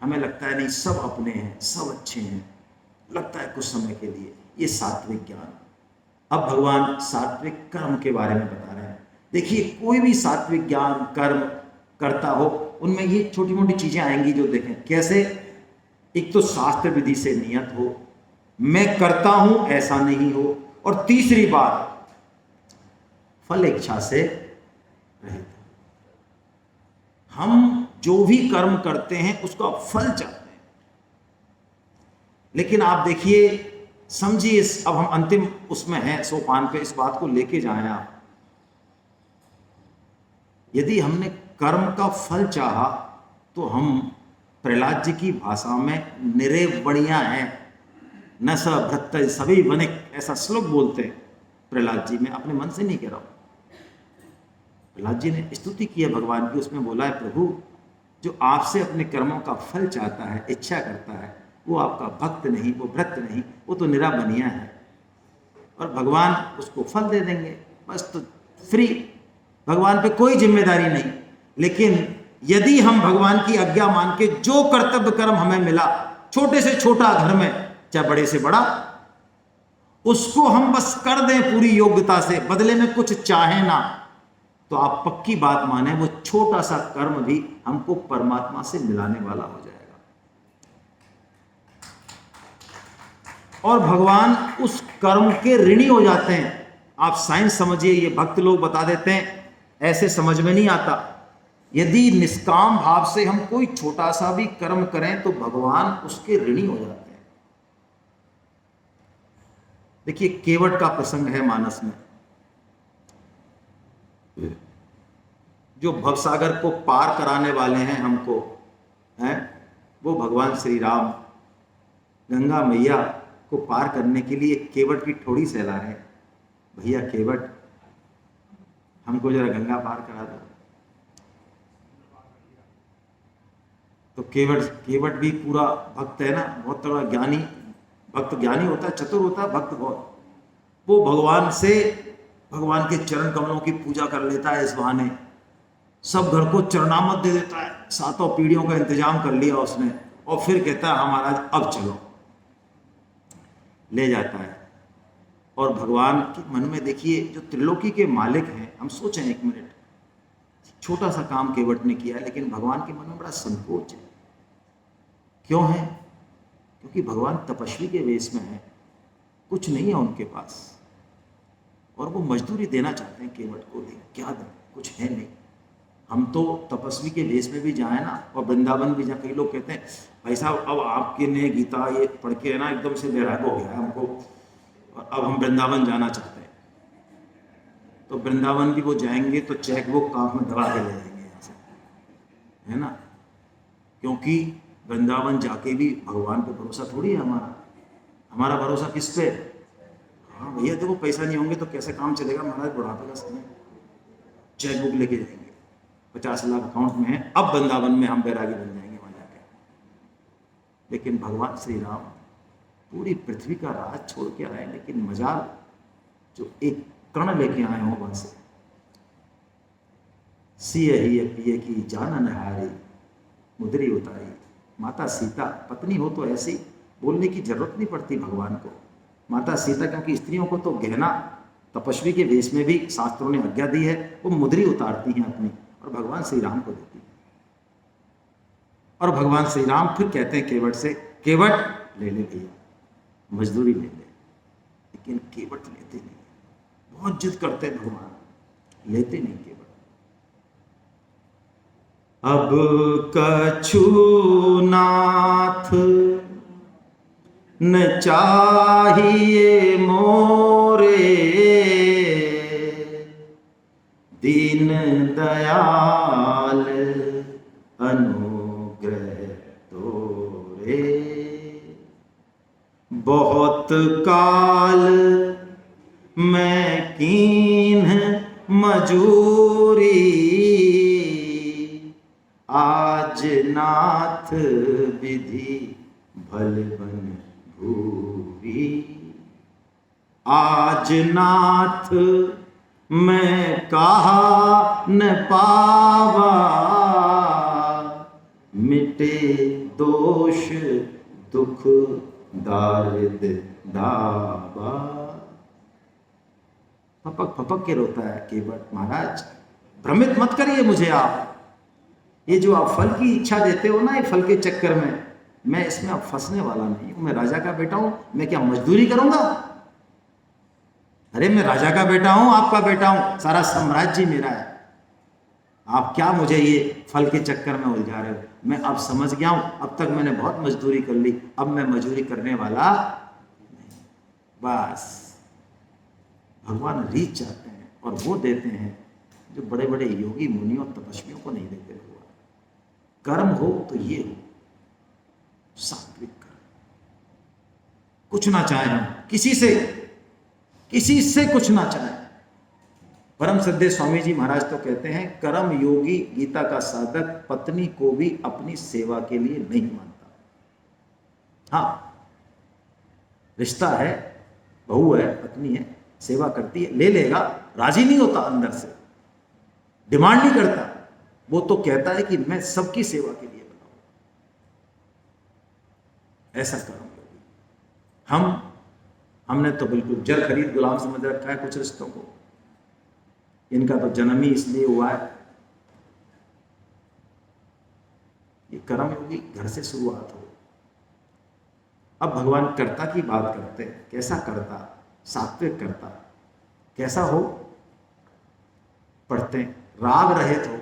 हमें लगता है नहीं सब अपने हैं, सब अच्छे हैं, लगता है कुछ समय के लिए, ये सात्विक ज्ञान। अब भगवान सात्विक कर्म के बारे में बता रहे हैं। देखिए कोई भी सात्विक ज्ञान कर्म करता हो, उनमें ये छोटी मोटी चीजें आएंगी जो देखें कैसे। एक तो शास्त्र विधि से नियत हो, मैं करता हूं ऐसा नहीं हो, और तीसरी बात फल इच्छा से रहित। हम जो भी कर्म करते हैं उसका फल चाहते हैं। लेकिन आप देखिए, समझिए, अब हम अंतिम उसमें हैं, सोपान पे इस बात को लेके जाएं आप। यदि हमने कर्म का फल चाहा तो हम प्रहलाद जी की भाषा में निरे बढ़िया हैं, न स भ्रत सभी वनिक, ऐसा श्लोक बोलते हैं प्रहलाद जी। मैं अपने मन से नहीं कह रहा हूं, प्रहलाद जी ने स्तुति की है भगवान की, उसमें बोला है प्रभु जो आपसे अपने कर्मों का फल चाहता है, इच्छा करता है, वो आपका भक्त नहीं, वो भ्रत नहीं, वो तो निरा बनिया है, और भगवान उसको फल दे देंगे बस। तो फ्री, भगवान पे कोई जिम्मेदारी नहीं। लेकिन यदि हम भगवान की आज्ञा मान के जो कर्तव्य कर्म हमें मिला, छोटे से छोटा घर में चाहे बड़े से बड़ा, उसको हम बस कर दें पूरी योग्यता से, बदले में कुछ चाहे ना, तो आप पक्की बात माने वो छोटा सा कर्म भी हमको परमात्मा से मिलाने वाला हो जाएगा। और भगवान उस कर्म के ऋणी हो जाते हैं। आप साइंस समझिए, ये भक्त लोग बता देते हैं, ऐसे समझ में नहीं आता। यदि निष्काम भाव से हम कोई छोटा सा भी कर्म करें तो भगवान उसके ऋणी हो जाते हैं। देखिए, केवट का प्रसंग है मानस में। जो भवसागर को पार कराने वाले हैं हमको, हैं, वो भगवान श्री राम गंगा मैया को पार करने के लिए केवट की ठोड़ी सहला रहे हैं। भैया केवट, हमको जरा गंगा पार करा दो। तो केवट भी पूरा भक्त है ना, बहुत बड़ा ज्ञानी भक्त, ज्ञानी होता है, चतुर होता है, भक्त बहुत। वो भगवान के चरण कमलों की पूजा कर लेता है, इस बहाने सब घर को चरणामत दे देता है, 7 पीढ़ियों का इंतजाम कर लिया उसने, और फिर कहता है हमारा अब चलो, ले जाता है। और भगवान के मन में देखिए, जो त्रिलोकी के मालिक हैं, हम सोचें एक मिनट, छोटा सा काम केवट ने किया है, लेकिन भगवान के मन में बड़ा संकोच है। क्यों है? क्योंकि भगवान तपस्वी के वेश में है, कुछ नहीं है उनके पास, और वो मजदूरी देना चाहते हैं केवट को। क्या दें, कुछ है नहीं। हम तो तपस्वी के वेश में भी जाए ना, और वृंदावन भी जाए, कई लोग कहते हैं भाई साहब अब आपके ने गीता ये पढ़ के है ना एकदम से वैराग हो गया है हमको, और अब हम वृंदावन जाना चाहते हैं। तो वृंदावन भी वो जाएंगे तो चेक बुक कांख में दबा के ले जाएंगे यहाँ से, है ना, क्योंकि वृंदावन जाके भी भगवान पे भरोसा थोड़ी है हमारा भरोसा किस पे? हाँ भैया देखो, पैसा नहीं होंगे तो कैसे काम चलेगा महाराज, बुढ़ापे का समय, चेक बुक लेके जाएंगे, 50 लाख अकाउंट में है, अब वृंदावन में हम बैरागी बन जाएंगे वहां जाके। लेकिन भगवान श्री राम पूरी पृथ्वी का राज छोड़ के आए, लेकिन मजाल जो एक कण लेके आए हो वहां से। सिय ही पिए की जानन हारी, मुद्री उतारी। माता सीता पत्नी हो तो ऐसी बोलने की जरूरत नहीं पड़ती भगवान को। माता सीता, क्योंकि स्त्रियों को तो गहना तपस्वी के वेश में भी शास्त्रों ने आज्ञा दी है, वो मुद्री उतारती हैं अपनी, और भगवान श्री राम को देती है। और भगवान श्री राम फिर कहते हैं केवट से, केवट ले ले भैया, मजदूरी ले ले। लेकिन केवट लेते नहीं, बहुत जिद करते हैं भगवान, लेते नहीं केवट। अब कछु नाथ न चाहिए मोरे, दीन दयाल अनुग्रह तोरे। बहुत काल मैं कीन्ह मजूरी, आज नाथ विधि भल बन भूरी। आज नाथ मैं कहा न पावा, मिटे दोष दुख दारिद दावा। फपक फपक के रोता है केवट। महाराज भ्रमित मत करिए मुझे आप, ये जो आप फल की इच्छा देते हो ना, ये फल के चक्कर में, मैं इसमें अब फंसने वाला नहीं हूं, मैं राजा का बेटा हूं, मैं क्या मजदूरी करूंगा? अरे मैं राजा का बेटा हूं, आपका बेटा हूं, सारा साम्राज्य मेरा है। आप क्या मुझे ये फल के चक्कर में उलझा रहे हो? मैं अब समझ गया हूं, अब तक मैंने बहुत मजदूरी कर ली, अब मैं मजदूरी करने वाला नहीं। बस भगवान रीत चाहते हैं और वो देते हैं जो बड़े बड़े योगी मुनियों तपस्वियों को नहीं देते। हुआ कर्म हो तो ये हो, सात्विक कर्म। कुछ ना चाहे हम किसी से कुछ ना चाहे। परम श्रद्धेय स्वामी जी महाराज तो कहते हैं, कर्म योगी गीता का साधक पत्नी को भी अपनी सेवा के लिए नहीं मानता। हाँ, रिश्ता है, बहू है, पत्नी है, सेवा करती है, ले लेगा, राजी नहीं होता, अंदर से डिमांड नहीं करता, वो तो कहता है कि मैं सबकी सेवा के लिए बनाऊं। ऐसा कर्म योगी। हमने तो बिल्कुल जर खरीद गुलाम समझ रखा है कुछ रिश्तों को। इनका तो जन्म ही इसलिए हुआ है। ये कर्म योगी घर से शुरुआत हो। अब भगवान कर्ता की बात करते हैं। कैसा कर्ता? सात्विक कर्ता। कैसा हो? पढ़ते हैं, राग रहित हो।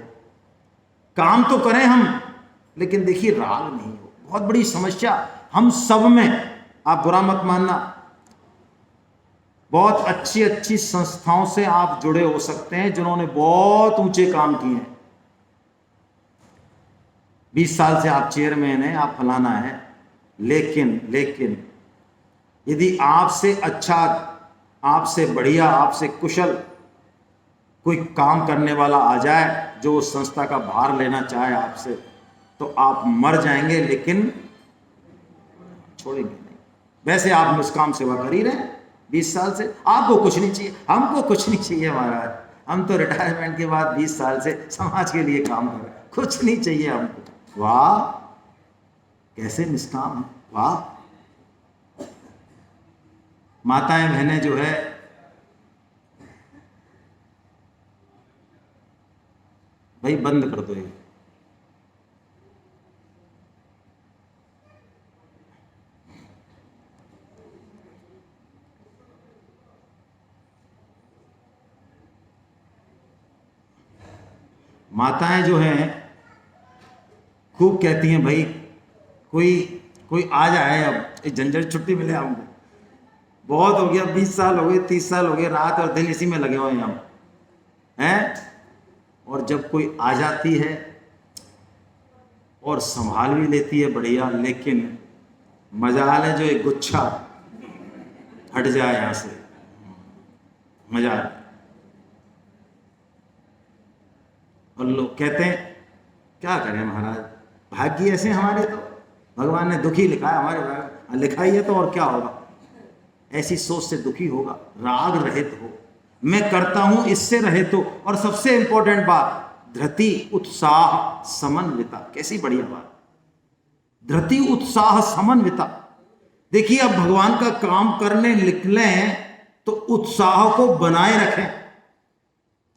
काम तो करें हम, लेकिन देखिए राग नहीं हो। बहुत बड़ी समस्या हम सब में। आप बुरा मत मानना, बहुत अच्छी अच्छी संस्थाओं से आप जुड़े हो सकते हैं जिन्होंने बहुत ऊंचे काम किए हैं। 20 साल से आप चेयरमैन हैं, आप फलाना है, लेकिन यदि आपसे अच्छा, आपसे बढ़िया, आपसे कुशल कोई काम करने वाला आ जाए जो उस संस्था का भार लेना चाहे आपसे, तो आप मर जाएंगे, लेकिन छोड़ेंगे नहीं। वैसे आप निष्काम सेवा कर ही रहे हैं 20 साल से। आपको कुछ नहीं चाहिए, हमको कुछ नहीं चाहिए महाराज। हम तो रिटायरमेंट के बाद 20 साल से समाज के लिए काम कर रहे हैं, कुछ नहीं चाहिए हमको। वाह, कैसे निष्काम है, वाह। माताएं बहनें जो है, भाई बंद कर दो ये। माताएं जो हैं खूब कहती हैं, भाई कोई आ जाए, अब झंझट छुट्टी मिले हमको, बहुत हो गया, 20 साल हो गए, 30 साल हो गए, रात और दिन इसी में लगे हुए हैं हम हैं। और जब कोई आ जाती है और संभाल भी लेती है बढ़िया, लेकिन मजाल है जो एक गुच्छा हट जाए यहाँ से, मजाल। और लोग कहते हैं क्या करें महाराज, भाग्य ऐसे हमारे, तो भगवान ने दुखी लिखा है हमारे भाग्य, लिखा ही है तो और क्या होगा। ऐसी सोच से दुखी होगा। राग रहित हो, मैं करता हूं इससे रहित हो। और सबसे इंपॉर्टेंट बात, धृति उत्साह समन्विता। कैसी बढ़िया बात, धृति उत्साह समन्विता। देखिए, अब भगवान का काम करने निकले तो उत्साह को बनाए रखें।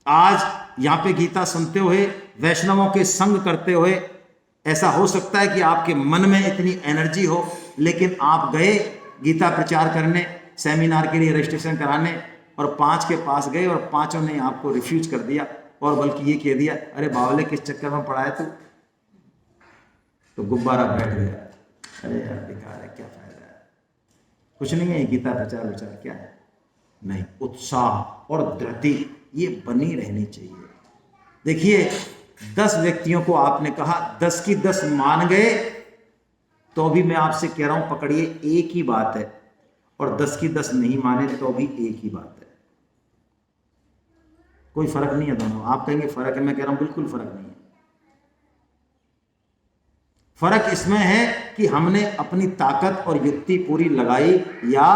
आज यहां पे गीता सुनते हुए, वैष्णवों के संग करते हुए, ऐसा हो सकता है कि आपके मन में इतनी एनर्जी हो, लेकिन आप गए गीता प्रचार करने, सेमिनार के लिए रजिस्ट्रेशन कराने, और 5 के पास गए और 5 ने आपको रिफ्यूज कर दिया, और बल्कि ये कह दिया, अरे बावले किस चक्कर में पड़ा है तू, तो गुब्बारा बैठ गया। अरे यार बेकार है, क्या फायदा है, कुछ नहीं है गीता प्रचार विचार, क्या है। नहीं, उत्साह और धृति ये बनी रहनी चाहिए। देखिए, 10 व्यक्तियों को आपने कहा, 10 की 10 मान गए, तो भी मैं आपसे कह रहा हूं पकड़िए, एक ही बात है। और 10 की 10 नहीं माने तो भी एक ही बात है, कोई फर्क नहीं है दोनों। आप कहेंगे फर्क है, मैं कह रहा हूं बिल्कुल फर्क नहीं है। फर्क इसमें है कि हमने अपनी ताकत और युक्ति पूरी लगाई या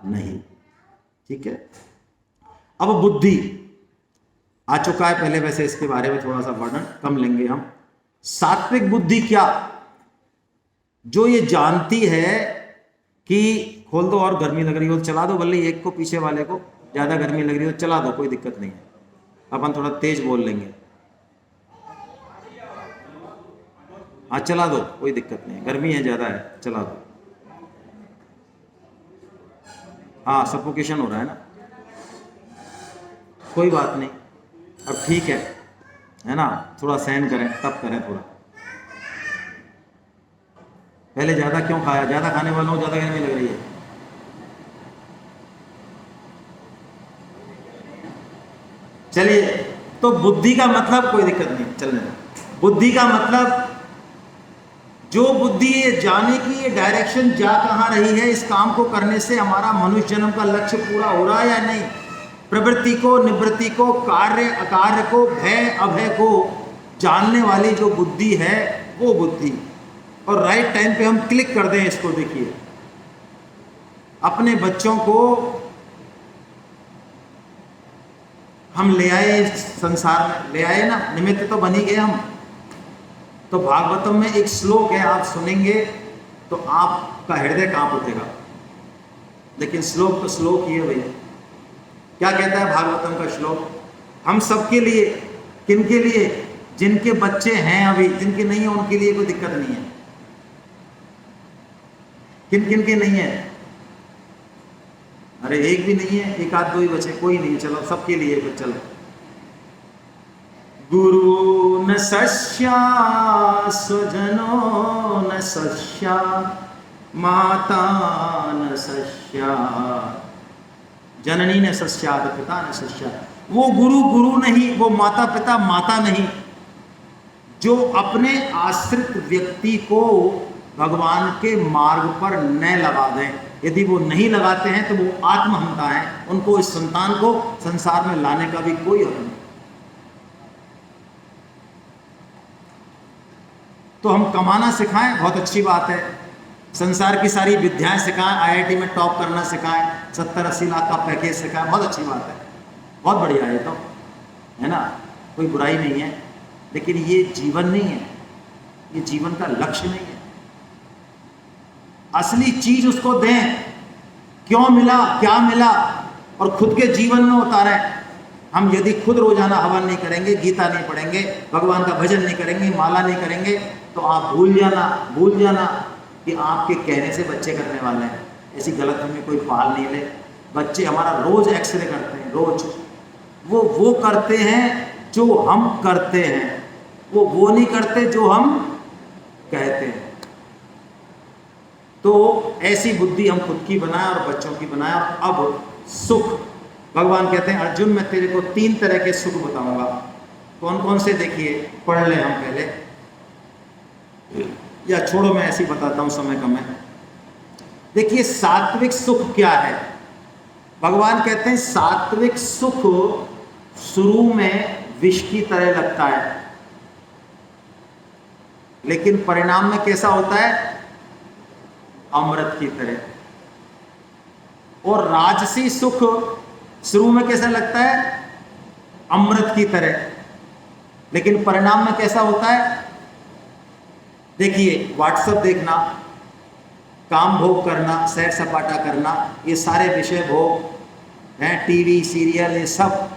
नहीं। ठीक है, अब बुद्धि आ चुका है पहले, वैसे इसके बारे में थोड़ा सा वर्णन कम लेंगे हम। सात्विक बुद्धि क्या, जो ये जानती है कि खोल दो और गर्मी लग रही हो तो चला दो, भले एक को पीछे वाले को ज्यादा गर्मी लग रही हो चला दो, कोई दिक्कत नहीं है, अपन थोड़ा तेज बोल लेंगे। हाँ चला दो, कोई दिक्कत नहीं, गर्मी है ज़्यादा है, चला दो। हाँ सफोकेशन हो रहा है ना, कोई बात नहीं, अब ठीक है ना, थोड़ा सहन करें, तब करें थोड़ा। पहले ज़्यादा क्यों खाया, ज़्यादा खाने वालों को ज़्यादा गर्मी लग रही है। चलिए, तो बुद्धि का मतलब, कोई दिक्कत नहीं, चलने दो। बुद्धि का मतलब, जो बुद्धि ये जाने की ये डायरेक्शन जा कहाँ रही है, इस काम को करने से हमारा मनुष्य जन्म का लक्ष्य पूरा हो रहा है या नहीं, प्रवृत्ति को, निवृत्ति को, कार्य अकार्य को, भय अभय को जानने वाली जो बुद्धि है वो बुद्धि। और राइट टाइम पे हम क्लिक कर दें इसको। देखिए, अपने बच्चों को हम ले आए संसार में, ले आए ना, निमित्त तो बन ही गए हम। तो भागवतम में एक श्लोक है, आप सुनेंगे तो आपका हृदय कांप उठेगा। लेकिन श्लोक तो श्लोक ही है भैया। क्या कहता है भागवतम का श्लोक? हम सबके लिए, किनके लिए? जिनके बच्चे हैं अभी, जिनके नहीं है उनके लिए कोई दिक्कत नहीं है। किन किन के नहीं है? अरे एक भी नहीं है, एक आध दो ही बचे, कोई नहीं, चलो सबके लिए फिर चलो। गुरु न सस्या स्वजनो न सस्या माता न सस्या जननी न सस्याद पिता न सस्या। वो गुरु गुरु नहीं, वो माता पिता माता नहीं, जो अपने आश्रित व्यक्ति को भगवान के मार्ग पर न लगा दें। यदि वो नहीं लगाते हैं तो वो आत्महंता है, उनको, इस संतान को संसार में लाने का भी कोई हक नहीं। तो हम कमाना सिखाएं, बहुत अच्छी बात है। संसार की सारी विद्याएं सिखाएं, आईआईटी में टॉप करना सिखाएं, 70-80 लाख का पैकेज सिखाएं, बहुत अच्छी बात है, बहुत बढ़िया है, तो है ना, कोई बुराई नहीं है। लेकिन ये जीवन नहीं है, ये जीवन का लक्ष्य नहीं है। असली चीज उसको दें, क्यों मिला, क्या मिला, और खुद के जीवन में उतारें। हम यदि खुद रोजाना हवन नहीं करेंगे, गीता नहीं पढ़ेंगे, भगवान का भजन नहीं करेंगे, माला नहीं करेंगे, तो आप भूल जाना कि आपके कहने से बच्चे करने वाले हैं। ऐसी गलत हमें कोई पाल नहीं ले। बच्चे हमारा रोज एक्सरे करते हैं, रोज। वो करते हैं जो हम करते हैं, वो नहीं करते जो हम कहते हैं। तो ऐसी बुद्धि हम खुद की बनाएं और बच्चों की बनाएं। अब सुख, भगवान कहते हैं अर्जुन मैं तेरे को 3 तरह के सुख बताऊंगा। कौन कौन से? देखिए, पढ़ लें हम पहले, या छोड़ो मैं ऐसे ही बताता हूं, समय कम है। देखिए, सात्विक सुख क्या है? भगवान कहते हैं सात्विक सुख शुरू में विष की तरह लगता है, लेकिन परिणाम में कैसा होता है? अमृत की तरह। और राजसी सुख शुरू में कैसा लगता है? अमृत की तरह, लेकिन परिणाम में कैसा होता है? देखिए, व्हाट्सएप देखना, काम भोग करना, सैर सपाटा करना, ये सारे विषय भोग हैं, टीवी सीरियल, ये सब,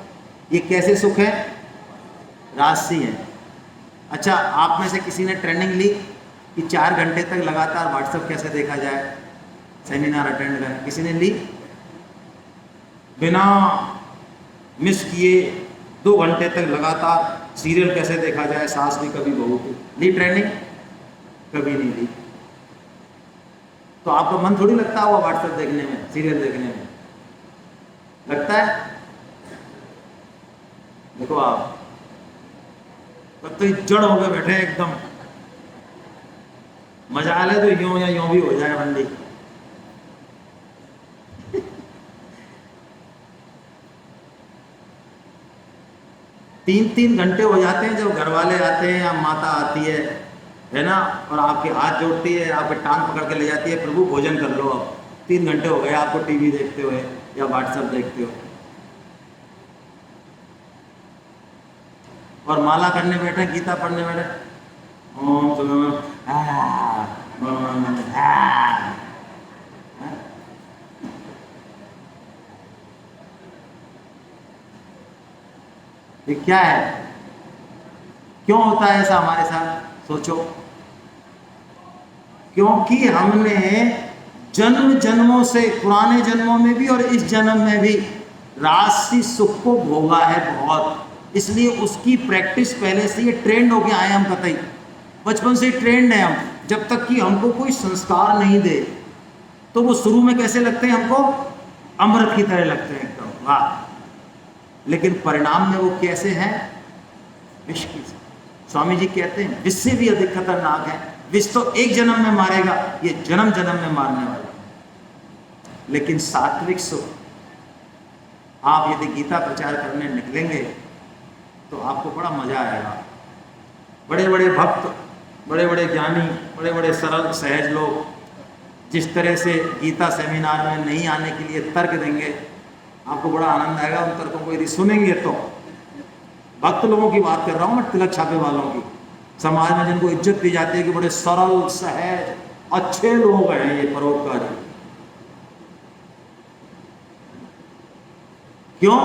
ये कैसे सुख है? राजसी है। अच्छा, आप में से किसी ने ट्रेनिंग ली कि 4 घंटे तक लगातार व्हाट्सएप कैसे देखा जाए, सेमिनार अटेंड करें? किसी ने ली? बिना मिस किए 2 घंटे तक लगातार सीरियल कैसे देखा जाए, सास भी कभी बहू की, ली ट्रेनिंग? कभी नहीं ली। तो आपका मन थोड़ी लगता हुआ व्हाट्सएप देखने में, सीरियल देखने में? लगता है? देखो आप तो जड़ हो गए बैठे एकदम। मजा आ ले तो यूं या यूं भी हो जाए बंदी। तीन घंटे हो जाते हैं जब घर वाले आते हैं या माता आती है ना, और आपके हाथ जोड़ती है, आपके टांग पकड़ के ले जाती है, प्रभु भोजन कर लो। अब 3 घंटे हो गए आपको टीवी देखते हुए या व्हाट्सएप देखते हो, और माला करने बैठे, गीता पढ़ने बैठे, ये क्या है? क्यों होता है ऐसा हमारे साथ? सोचो। क्योंकि हमने जन्म जन्मों से, पुराने जन्मों में भी और इस जन्म में भी राशि सुख को भोगा है बहुत, इसलिए उसकी प्रैक्टिस पहले से ये ट्रेंड होके आए हम, कतई बचपन से ट्रेंड है हम। जब तक कि हमको कोई संस्कार नहीं दे तो वो शुरू में कैसे लगते हैं हमको, अमृत की तरह लगते हैं एकदम, वाह। लेकिन परिणाम में वो कैसे हैं, विष की। स्वामी जी कहते हैं विष से भी अधिक खतरनाक है। विष तो एक जन्म में मारेगा, ये जन्म जन्म में मारने वाला। लेकिन सात्विक सुख, आप यदि गीता प्रचार करने निकलेंगे तो आपको बड़ा मजा आएगा। बड़े बड़े भक्त, बड़े बड़े ज्ञानी, बड़े बड़े सरल सहज लोग जिस तरह से गीता सेमिनार में नहीं आने के लिए तर्क देंगे, आपको बड़ा आनंद आएगा उन तर्कों को यदि सुनेंगे तो। भक्त लोगों की बात कर रहा हूँ मैं, तिलक छापे वालों की, समाज में जिनको इज्जत दी जाती है कि बड़े सरल सहज अच्छे लोग हैं ये परोपकारी। क्यों?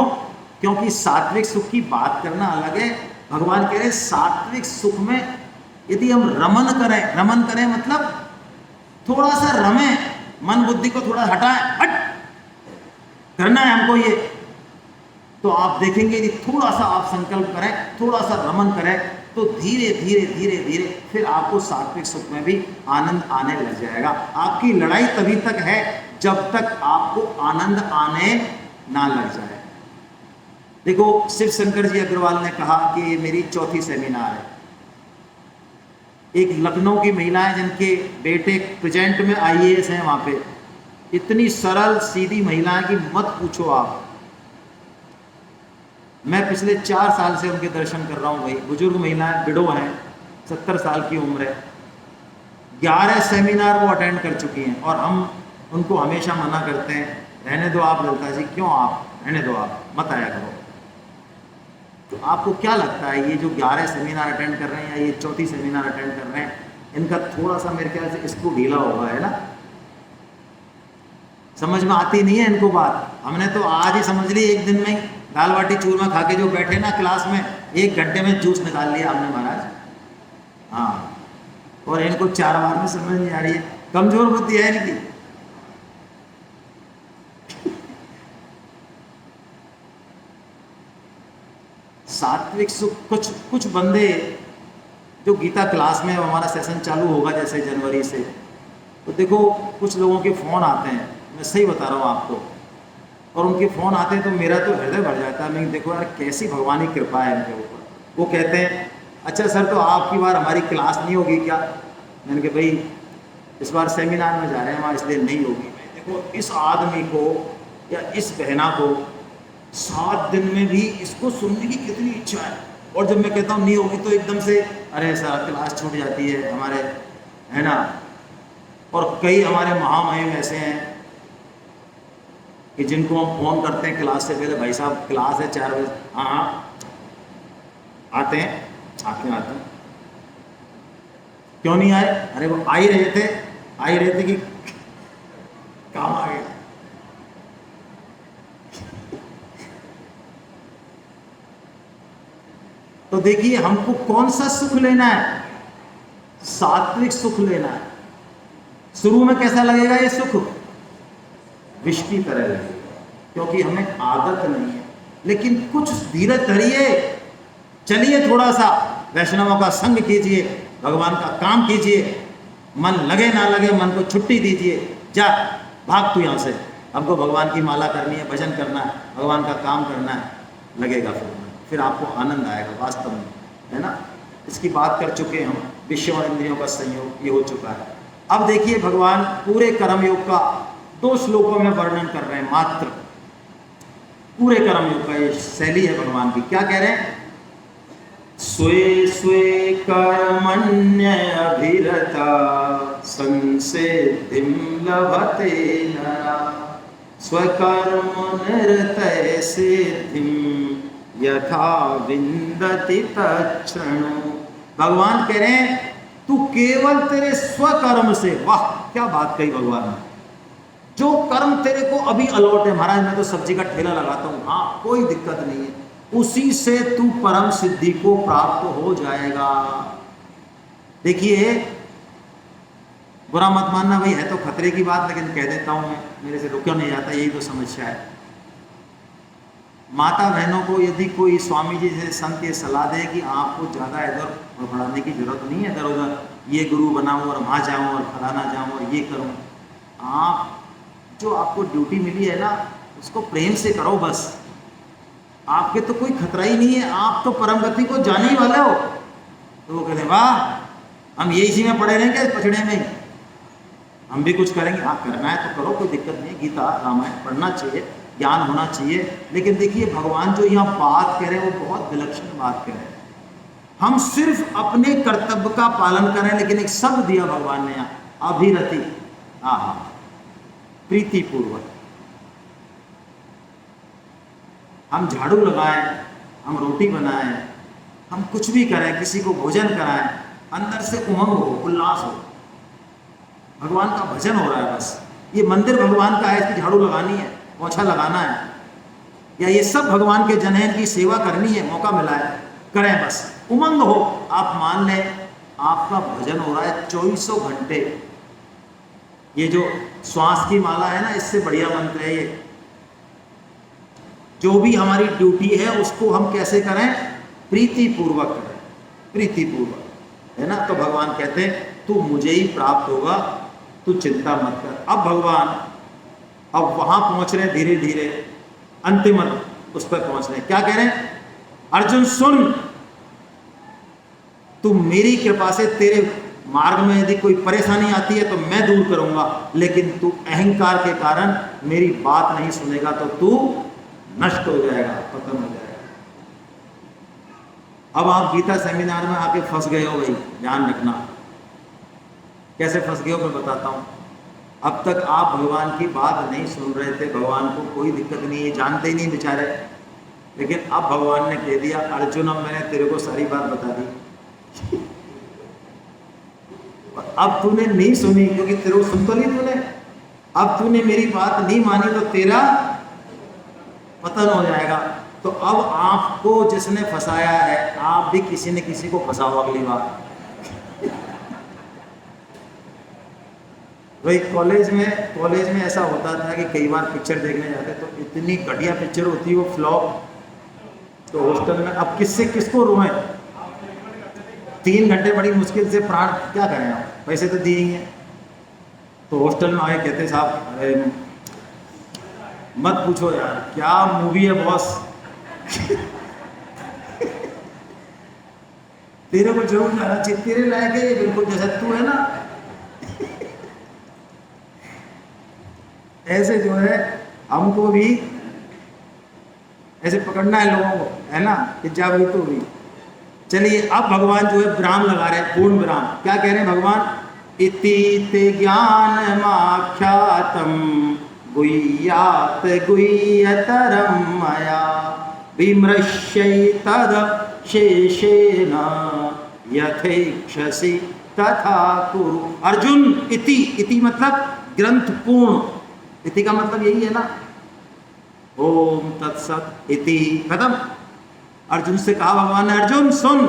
क्योंकि सात्विक सुख की बात करना अलग है। भगवान कह रहे सात्विक सुख में यदि हम रमन करें मतलब थोड़ा सा रमें, मन बुद्धि को थोड़ा हटाएं, हट करना है हमको ये, तो आप देखेंगे यदि थोड़ा सा आप संकल्प करें, थोड़ा सा रमन करें, तो धीरे धीरे धीरे धीरे फिर आपको सात्विक सुख में भी आनंद आने लग जाएगा। आपकी लड़ाई तभी तक है जब तक आपको आनंद आने ना लग जाए। देखो, शिव शंकर जी अग्रवाल ने कहा कि ये मेरी चौथी सेमिनार है। एक लखनऊ की महिला है जिनके बेटे प्रेजेंट में IAS हैं वहाँ पे, इतनी सरल सीधी महिला है कि मत पूछो आप। मैं पिछले 4 साल से उनके दर्शन कर रहा हूँ। भाई बुजुर्ग महिला है, विडो हैं, 70 साल की उम्र है, 11 सेमिनार वो अटेंड कर चुकी हैं। और हम उनको हमेशा मना करते हैं, रहने दो आप ललिता जी, क्यों आप रहने दो, आप मत आया करो। तो आपको क्या लगता है ये जो 11 सेमिनार अटेंड कर रहे हैं या ये चौथी सेमिनार अटेंड कर रहे हैं, इनका थोड़ा सा मेरे ख्याल से स्क्रू ढीला होगा, है ना? समझ में आती नहीं है इनको बात। हमने तो आज ही समझ ली, एक दिन में दाल बाटी चूरमा खा के जो बैठे ना क्लास में, 1 घंटे में जूस निकाल लिया हमने महाराज। हाँ, और इनको 4 बार में समझ नहीं आ रही है, कमजोर बुद्धि है इनकी। सात्विक सुख, कुछ बंदे जो गीता क्लास में, हमारा सेशन चालू होगा जैसे जनवरी से, तो देखो कुछ लोगों के फ़ोन आते हैं, मैं सही बता रहा हूँ आपको, और उनके फ़ोन आते हैं तो मेरा तो हृदय भर जाता है। मैं देखो यार कैसी भगवान की कृपा है इनके ऊपर। वो कहते हैं अच्छा सर तो आपकी बार हमारी क्लास नहीं होगी क्या? मैंने कहा भाई इस बार सेमिनार में जा रहे हैं वहाँ, इसलिए नहीं होगी। देखो इस आदमी को या इस बहना को 7 दिन में भी इसको सुनने की कितनी इच्छा है, और जब मैं कहता हूँ नहीं होगी तो एकदम से अरे सर क्लास छूट जाती है हमारे, है ना? और कई हमारे महामहिम ऐसे हैं कि जिनको हम फ़ोन करते हैं क्लास से पहले, भाई साहब क्लास है 4 बजे, हाँ आते हैं, आते हैं। क्यों नहीं आए? अरे वो आ ही रहे थे कि काम आ गया। तो देखिए हमको कौन सा सुख लेना है? सात्विक सुख लेना है। शुरू में कैसा लगेगा ये सुख? विष की तरह लगेगा, क्योंकि हमें आदत नहीं है। लेकिन कुछ धीरज धरिए, चलिए, थोड़ा सा वैष्णवों का संग कीजिए, भगवान का काम कीजिए, मन लगे ना लगे मन को छुट्टी दीजिए, जा भाग तू यहाँ से, हमको भगवान की माला करनी है, भजन करना है, भगवान का काम करना है, लगेगा फिर आपको आनंद आएगा वास्तव में, है ना? इसकी बात कर चुके हम, विषय और इंद्रियों का संयोग ये हो चुका है। अब देखिए भगवान पूरे कर्मयोग का 2 श्लोकों में वर्णन कर रहे हैं, मात्र पूरे कर्मयोग का ये शैली है भगवान की। क्या कह रहे हैं? स्वे स्वे कर्मण्य अभिरता संसिद्धिं लभते नरा स्वकर्म निरतय सिद्धिं यथा विन्दति तच्छृणु। भगवान कह रहे हैं तू केवल तेरे स्वकर्म से, वाह क्या बात कही भगवान ने, जो कर्म तेरे को अभी अलॉट है, महाराज मैं तो सब्जी का ठेला लगाता हूँ, हाँ कोई दिक्कत नहीं है, उसी से तू परम सिद्धि को प्राप्त हो जाएगा। देखिए बुरा मत मानना भाई, है तो खतरे की बात, लेकिन कह देता हूँ मैं, मेरे से रुक्या नहीं जाता, यही तो समस्या है। माता बहनों को यदि कोई स्वामी जी से संत ये सलाह दे कि आपको ज़्यादा इधर बढ़ाने की जरूरत नहीं है, इधर उधर ये गुरु बनाऊँ और वहाँ जाऊँ और फलाना जाऊँ और ये करूँ, आप जो आपको ड्यूटी मिली है ना उसको प्रेम से करो बस। आपके तो कोई खतरा ही नहीं है, आप तो परम गति को जाने ही वाले हो। तो वो कहते वाह, हम ये इसी में पड़े रहेंगे पछड़े में, हम भी कुछ करेंगे। हाँ, करना है तो करो, कोई दिक्कत नहीं है, गीता रामायण पढ़ना चाहिए, ज्ञान होना चाहिए। लेकिन देखिए भगवान जो यहाँ बात कह रहे हैं वो बहुत विलक्षण बात कह रहे हैं। हम सिर्फ अपने कर्तव्य का पालन करें, लेकिन एक शब्द दिया भगवान ने यहाँ, अभिरति। हाँ, प्रीति पूर्वक हम झाड़ू लगाएं, हम रोटी बनाएं, हम कुछ भी करें, किसी को भोजन कराएं, अंदर से उमंग हो, उल्लास हो, भगवान का भजन हो रहा है बस। ये मंदिर भगवान का है, इसकी झाड़ू लगानी है, पोछा लगाना है, या ये सब भगवान के जनयन की सेवा करनी है, मौका मिला है, करें बस, उमंग हो। आप मान लें आपका भजन हो रहा है 24 घंटे। ये जो श्वास की माला है ना, इससे बढ़िया मंत्र है ये। जो भी हमारी ड्यूटी है उसको हम कैसे करें, प्रीति पूर्वक करें, प्रीति पूर्वक, है ना। तो भगवान कहते हैं तू मुझे ही प्राप्त होगा, तू चिंता मत कर। अब भगवान अब वहां पहुंच रहे धीरे धीरे, अंतिम उस पर पहुंच रहे। क्या कह रहे हैं, अर्जुन सुन, तू मेरी कृपा से, तेरे मार्ग में यदि कोई परेशानी आती है तो मैं दूर करूंगा, लेकिन तू अहंकार के कारण मेरी बात नहीं सुनेगा तो तू नष्ट हो जाएगा, खत्म हो जाएगा। अब आप गीता सेमिनार में आके फंस गए हो भाई, ध्यान रखना। कैसे फंस गए हो मैं बताता हूं। अब तक आप भगवान की बात नहीं सुन रहे थे, भगवान को कोई दिक्कत नहीं है, जानते ही नहीं बेचारे, लेकिन अब भगवान ने कह दिया अर्जुन अब मैंने तेरे को सारी बात बता दी, अब तूने नहीं सुनी क्योंकि तेरे को सुन तो नहीं तूने, अब तूने मेरी बात नहीं मानी तो तेरा पतन हो जाएगा। तो अब आपको जिसने फंसाया है, आप भी किसी न किसी को फंसाओ अगली बार। वही कॉलेज में ऐसा होता था कि कई बार पिक्चर देखने जाते तो इतनी घटिया पिक्चर होती है वो फ्लॉप, तो हॉस्टल में अब किसको रोएं, 3 घंटे बड़ी मुश्किल से प्राण, क्या करें आप, पैसे तो दिए ही हैं। तो हॉस्टल में आए, कहते साहब अरे मत पूछो यार क्या मूवी है बॉस, तेरे को जरूर जाना चाहिए, तेरे लायक है ये बिल्कुल, जैसा तू है ना। ऐसे जो है हमको भी ऐसे पकड़ना है लोगों को, है ना, कि जा भाई तो भी। चलिए अब भगवान जो है विराम लगा रहे हैं, पूर्ण विराम। क्या कह रहे हैं भगवान, इति ते ज्ञानमाख्यातम गुह्यात गुह्यतरम मया विमृश्यैतद शेषेण यथेक्षसि तथा कुरु। अर्जुन इति मतलब ग्रंथ पूर्ण, इति का मतलब यही है ना, ओम तत्सत इति, खत्म। अर्जुन से कहा भगवान ने, अर्जुन सुन,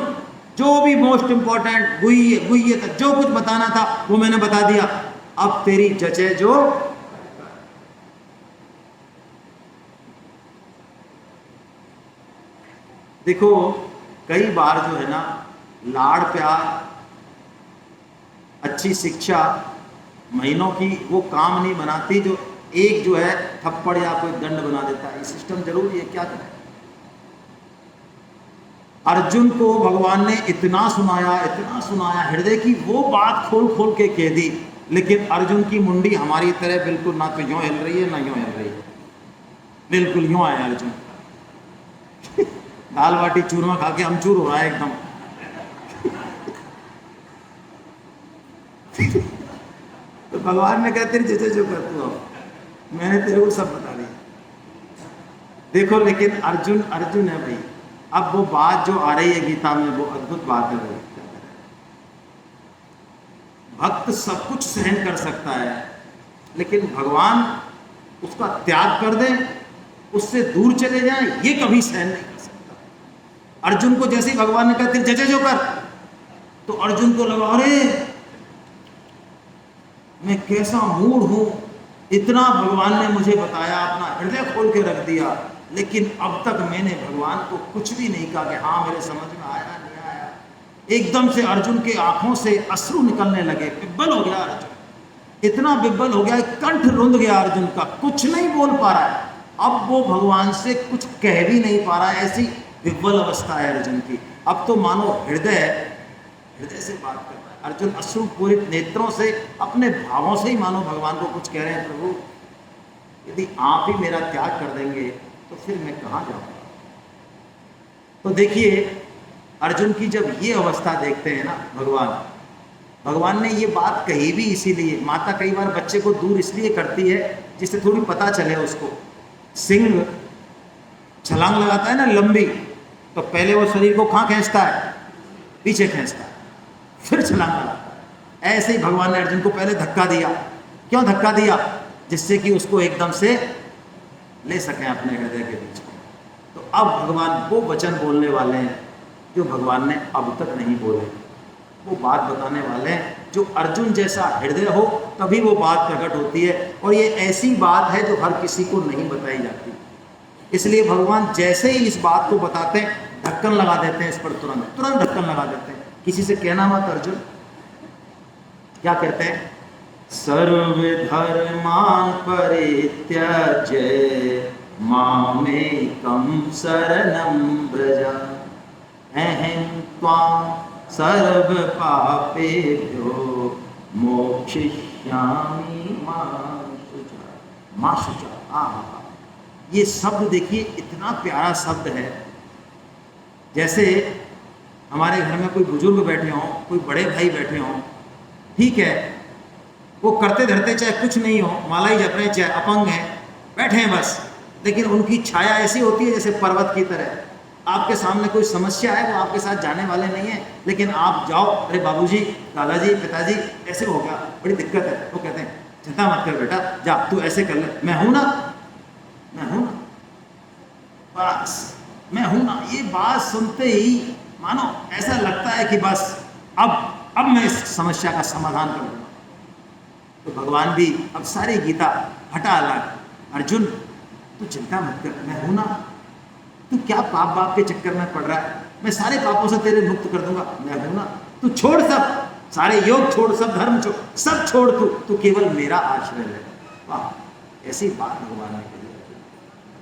जो भी मोस्ट इंपॉर्टेंट गुह्य तक जो कुछ बताना था वो मैंने बता दिया, अब तेरी जचे जो। देखो कई बार जो है ना, लाड़ प्यार, अच्छी शिक्षा महीनों की वो काम नहीं बनाती, जो एक जो है थप्पड़ या कोई दंड बना देता है। ये सिस्टम जरूरी है, क्या करें। अर्जुन को भगवान ने इतना सुनाया, हृदय की वो बात खोल खोल के कह दी, लेकिन अर्जुन की मुंडी हमारी तरह बिल्कुल ना तो यूं हिल रही है ना यूं हिल रही है, बिल्कुल यूं आया अर्जुन। दाल बाटी चूरमा खा के अमचूर हो रहा है एकदम। तो भगवान ने कहा तेरी जैसे जो कर तू, अब मैंने तेरे को सब बता दिया। देखो लेकिन अर्जुन है भाई। अब वो बात जो आ रही है गीता में, वो अद्भुत बात है भाई। भक्त सब कुछ सहन कर सकता है, लेकिन भगवान उसका त्याग कर दे, उससे दूर चले जाए, ये कभी सहन नहीं कर सकता। अर्जुन को जैसे ही भगवान ने कहा तेरे जजे जो कर, तो अर्जुन को लगा अरे मैं कैसा मूड हूँ, इतना भगवान ने मुझे बताया, अपना हृदय खोल के रख दिया, लेकिन अब तक मैंने भगवान को कुछ भी नहीं कहा कि हाँ मेरे समझ में आया नहीं आया। एकदम से अर्जुन के आंखों से अश्रु निकलने लगे, बिब्बल हो गया अर्जुन, इतना बिब्बल हो गया, कंठ रुंध गया अर्जुन का, कुछ नहीं बोल पा रहा है, अब वो भगवान से कुछ कह भी नहीं पा रहा है, ऐसी विह्वल अवस्था है अर्जुन की। अब तो मानो हृदय से बात कर रहा है अर्जुन, अश्रुपूरित नेत्रों से, अपने भावों से ही मानो भगवान को कुछ कह रहे हैं, प्रभु यदि आप ही मेरा त्याग कर देंगे तो फिर मैं कहाँ जाऊंगा। तो देखिए अर्जुन की जब ये अवस्था देखते हैं ना, भगवान ने ये बात कही भी इसीलिए, माता कई बार बच्चे को दूर इसलिए करती है जिससे थोड़ी पता चले उसको। सिंह छलांग लगाता है ना लंबी, तो पहले वो शरीर को कहाँ खींचता है, पीछे खींचता है, फिर छलांग लगाता है। ऐसे ही भगवान ने अर्जुन को पहले धक्का दिया। क्यों धक्का दिया? जिससे कि उसको एकदम से ले सकें अपने हृदय के बीच में। तो अब भगवान वो वचन बोलने वाले हैं जो भगवान ने अब तक नहीं बोले, वो बात बताने वाले हैं जो अर्जुन जैसा हृदय हो तभी वो बात प्रकट होती है, और ये ऐसी बात है जो हर किसी को नहीं बताई जाती। इसलिए भगवान जैसे ही इस बात को बताते हैं ढक्कन लगा देते हैं, इस पर तुरंत ढक्कन लगा देते हैं। किसी से कहना मत अर्जुन, क्या कहते हैं? सर्वधर्मान् परित्यज्य मामेकं शरणं व्रज अहं त्वां सर्वपापेभ्यो मोक्षयिष्यामि मा शुचा। ये शब्द देखिए इतना प्यारा शब्द है। जैसे हमारे घर में कोई बुजुर्ग बैठे हों, कोई बड़े भाई बैठे हों, ठीक है, वो करते धरते चाहे कुछ नहीं हो, माला ही जप रहे हैं, चाहे अपंग हैं, बैठे हैं बस, लेकिन उनकी छाया ऐसी होती है जैसे पर्वत की तरह। आपके सामने कोई समस्या है, वो आपके साथ जाने वाले नहीं है, लेकिन आप जाओ, अरे बाबूजी, दादाजी, पिताजी ऐसे हो गया, बड़ी दिक्कत है, वो कहते हैं चिंता मत कर बेटा, जा तू ऐसे कर ले, मैं हूं ना, बस मैं हूं ना। ये बात सुनते ही मानो ऐसा लगता है कि बस अब मैं इस समस्या का समाधान कर दूंगा। तो भगवान भी अब सारी गीता हटा अलग, अर्जुन तू चिंता मत कर, मैं हूं ना, तू क्या पाप बाप के चक्कर में पड़ रहा है, मैं सारे पापों से तेरे मुक्त कर दूंगा, मैं हूं ना, तू छोड़ सब, सारे योग छोड़, सब धर्म छोड़, सब छोड़, तू केवल मेरा आश्रय ले। वाह, ऐसी बात भगवान ने कही।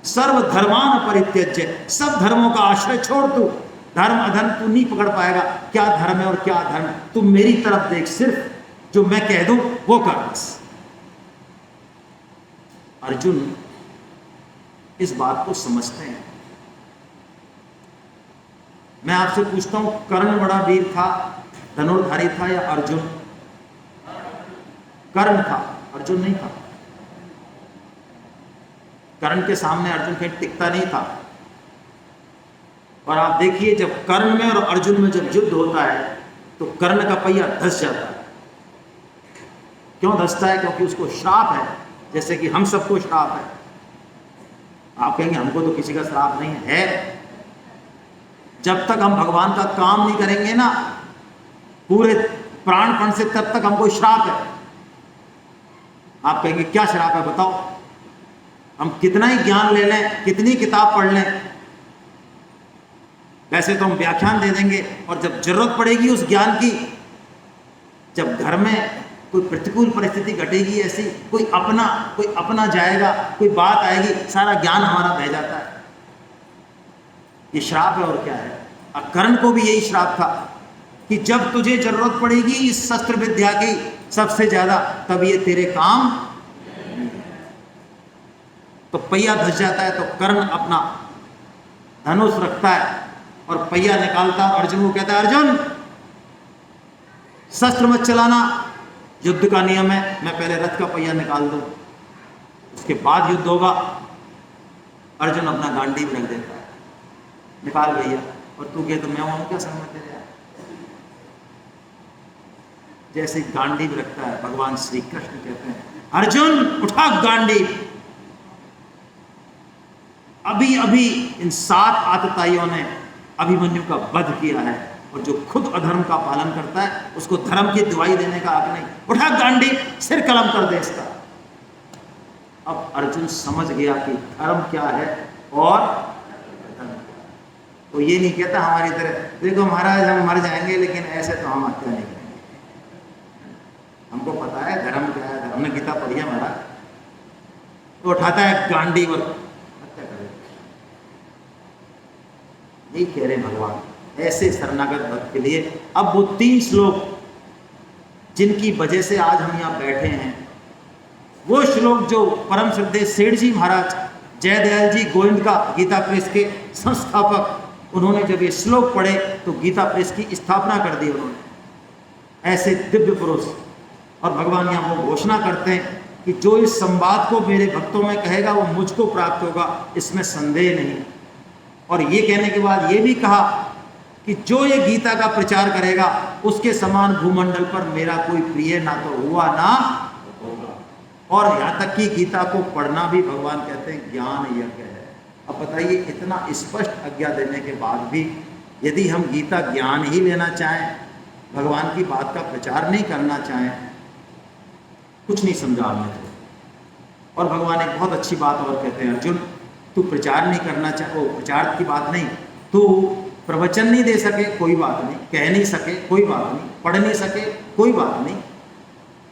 सर्व धर्मान परित्यज्य, सब धर्मों का आश्रय छोड़, तू धर्म अधर्म तू नहीं पकड़ पाएगा, क्या धर्म है और क्या अधर्म, तू मेरी तरफ देख, सिर्फ जो मैं कह दूं वो कर बस। अर्जुन इस बात को समझते हैं। मैं आपसे पूछता हूं, कर्ण बड़ा वीर था, धनुर्धारी था या अर्जुन? कर्ण था, अर्जुन नहीं था। कर्ण के सामने अर्जुन कहीं टिकता नहीं था। और आप देखिए जब कर्ण में और अर्जुन में जब युद्ध होता है तो कर्ण का पहिया धस जाता है। क्यों धसता है? क्योंकि उसको श्राप है, जैसे कि हम सबको श्राप है। आप कहेंगे हमको तो किसी का श्राप नहीं है। जब तक हम भगवान का काम नहीं करेंगे ना पूरे प्राणपण से, तब तक हमको श्राप है। आप कहेंगे क्या श्राप है बताओ? हम कितना ही ज्ञान ले लें, कितनी किताब पढ़ लें, वैसे तो हम व्याख्यान दे देंगे, और जब जरूरत पड़ेगी उस ज्ञान की, जब घर में कोई प्रतिकूल परिस्थिति घटेगी, ऐसी कोई अपना जाएगा, कोई बात आएगी, सारा ज्ञान हमारा बह जाता है। ये श्राप है और क्या है। कर्ण को भी यही श्राप था कि जब तुझे जरूरत पड़ेगी इस शस्त्र विद्या की सबसे ज्यादा, तब ये तेरे काम, तो पहिया धस जाता है। तो कर्ण अपना धनुष रखता है और पहिया निकालता, अर्जुन को कहता है अर्जुन शस्त्र मत चलाना, युद्ध का नियम है, मैं पहले रथ का पहिया निकाल दूं, उसके बाद युद्ध होगा। अर्जुन अपना गांडीव रख देता है, निकाल भैया, और तू कहे तो मैं हूं क्या समझ तेरे यार। जैसे गांडीव रखता है, भगवान श्री कृष्ण कहते हैं अर्जुन उठा गांडीव। अभी अभी इन 7 आतताइयों ने अभिमन्यु का वध किया है, और जो खुद अधर्म का पालन करता है उसको धर्म की दुआई देने का हक नहीं। उठा गांडी, सिर कलम कर दे इसका। अब अर्जुन समझ गया कि धर्म क्या है और अधर्म क्या है। तो ये नहीं कहता हमारी तरह, देखो महाराज हम मर जाएंगे लेकिन ऐसे तो हम हत्या नहीं करेंगे, हमको पता है धर्म क्या है, हमने गीता पढ़ी है महाराज। तो उठाता है गांडी और हत्या करे। यही कह रहे भगवान ऐसे शरणागत भक्त के लिए। अब वो 3 श्लोक जिनकी वजह से आज हम यहाँ बैठे हैं, वो श्लोक जो परम श्रद्धेय सेठ जी महाराज जयदयाल जी गोविंद का गीता प्रेस के संस्थापक, उन्होंने जब ये श्लोक पढ़े तो गीता प्रेस की स्थापना कर दी उन्होंने। ऐसे दिव्य पुरुष, और भगवान यहाँ वो घोषणा करते हैं कि जो इस संवाद को मेरे भक्तों में कहेगा वो मुझको प्राप्त होगा, इसमें संदेह नहीं। और ये कहने के बाद ये भी कहा कि जो ये गीता का प्रचार करेगा उसके समान भूमंडल पर मेरा कोई प्रिय ना तो हुआ ना होगा। और यहाँ तक कि गीता को पढ़ना भी भगवान कहते हैं ज्ञान यज्ञ है। अब बताइए, इतना स्पष्ट आज्ञा देने के बाद भी यदि हम गीता ज्ञान ही लेना चाहें, भगवान की बात का प्रचार नहीं करना चाहें, कुछ नहीं समझा हमने तो। और भगवान एक बहुत अच्छी बात और कहते हैं, अर्जुन तू प्रचार नहीं करना चाहे, प्रचार की बात नहीं, तू प्रवचन नहीं दे सके कोई बात नहीं, कह नहीं सके कोई बात नहीं, पढ़ नहीं सके कोई बात नहीं,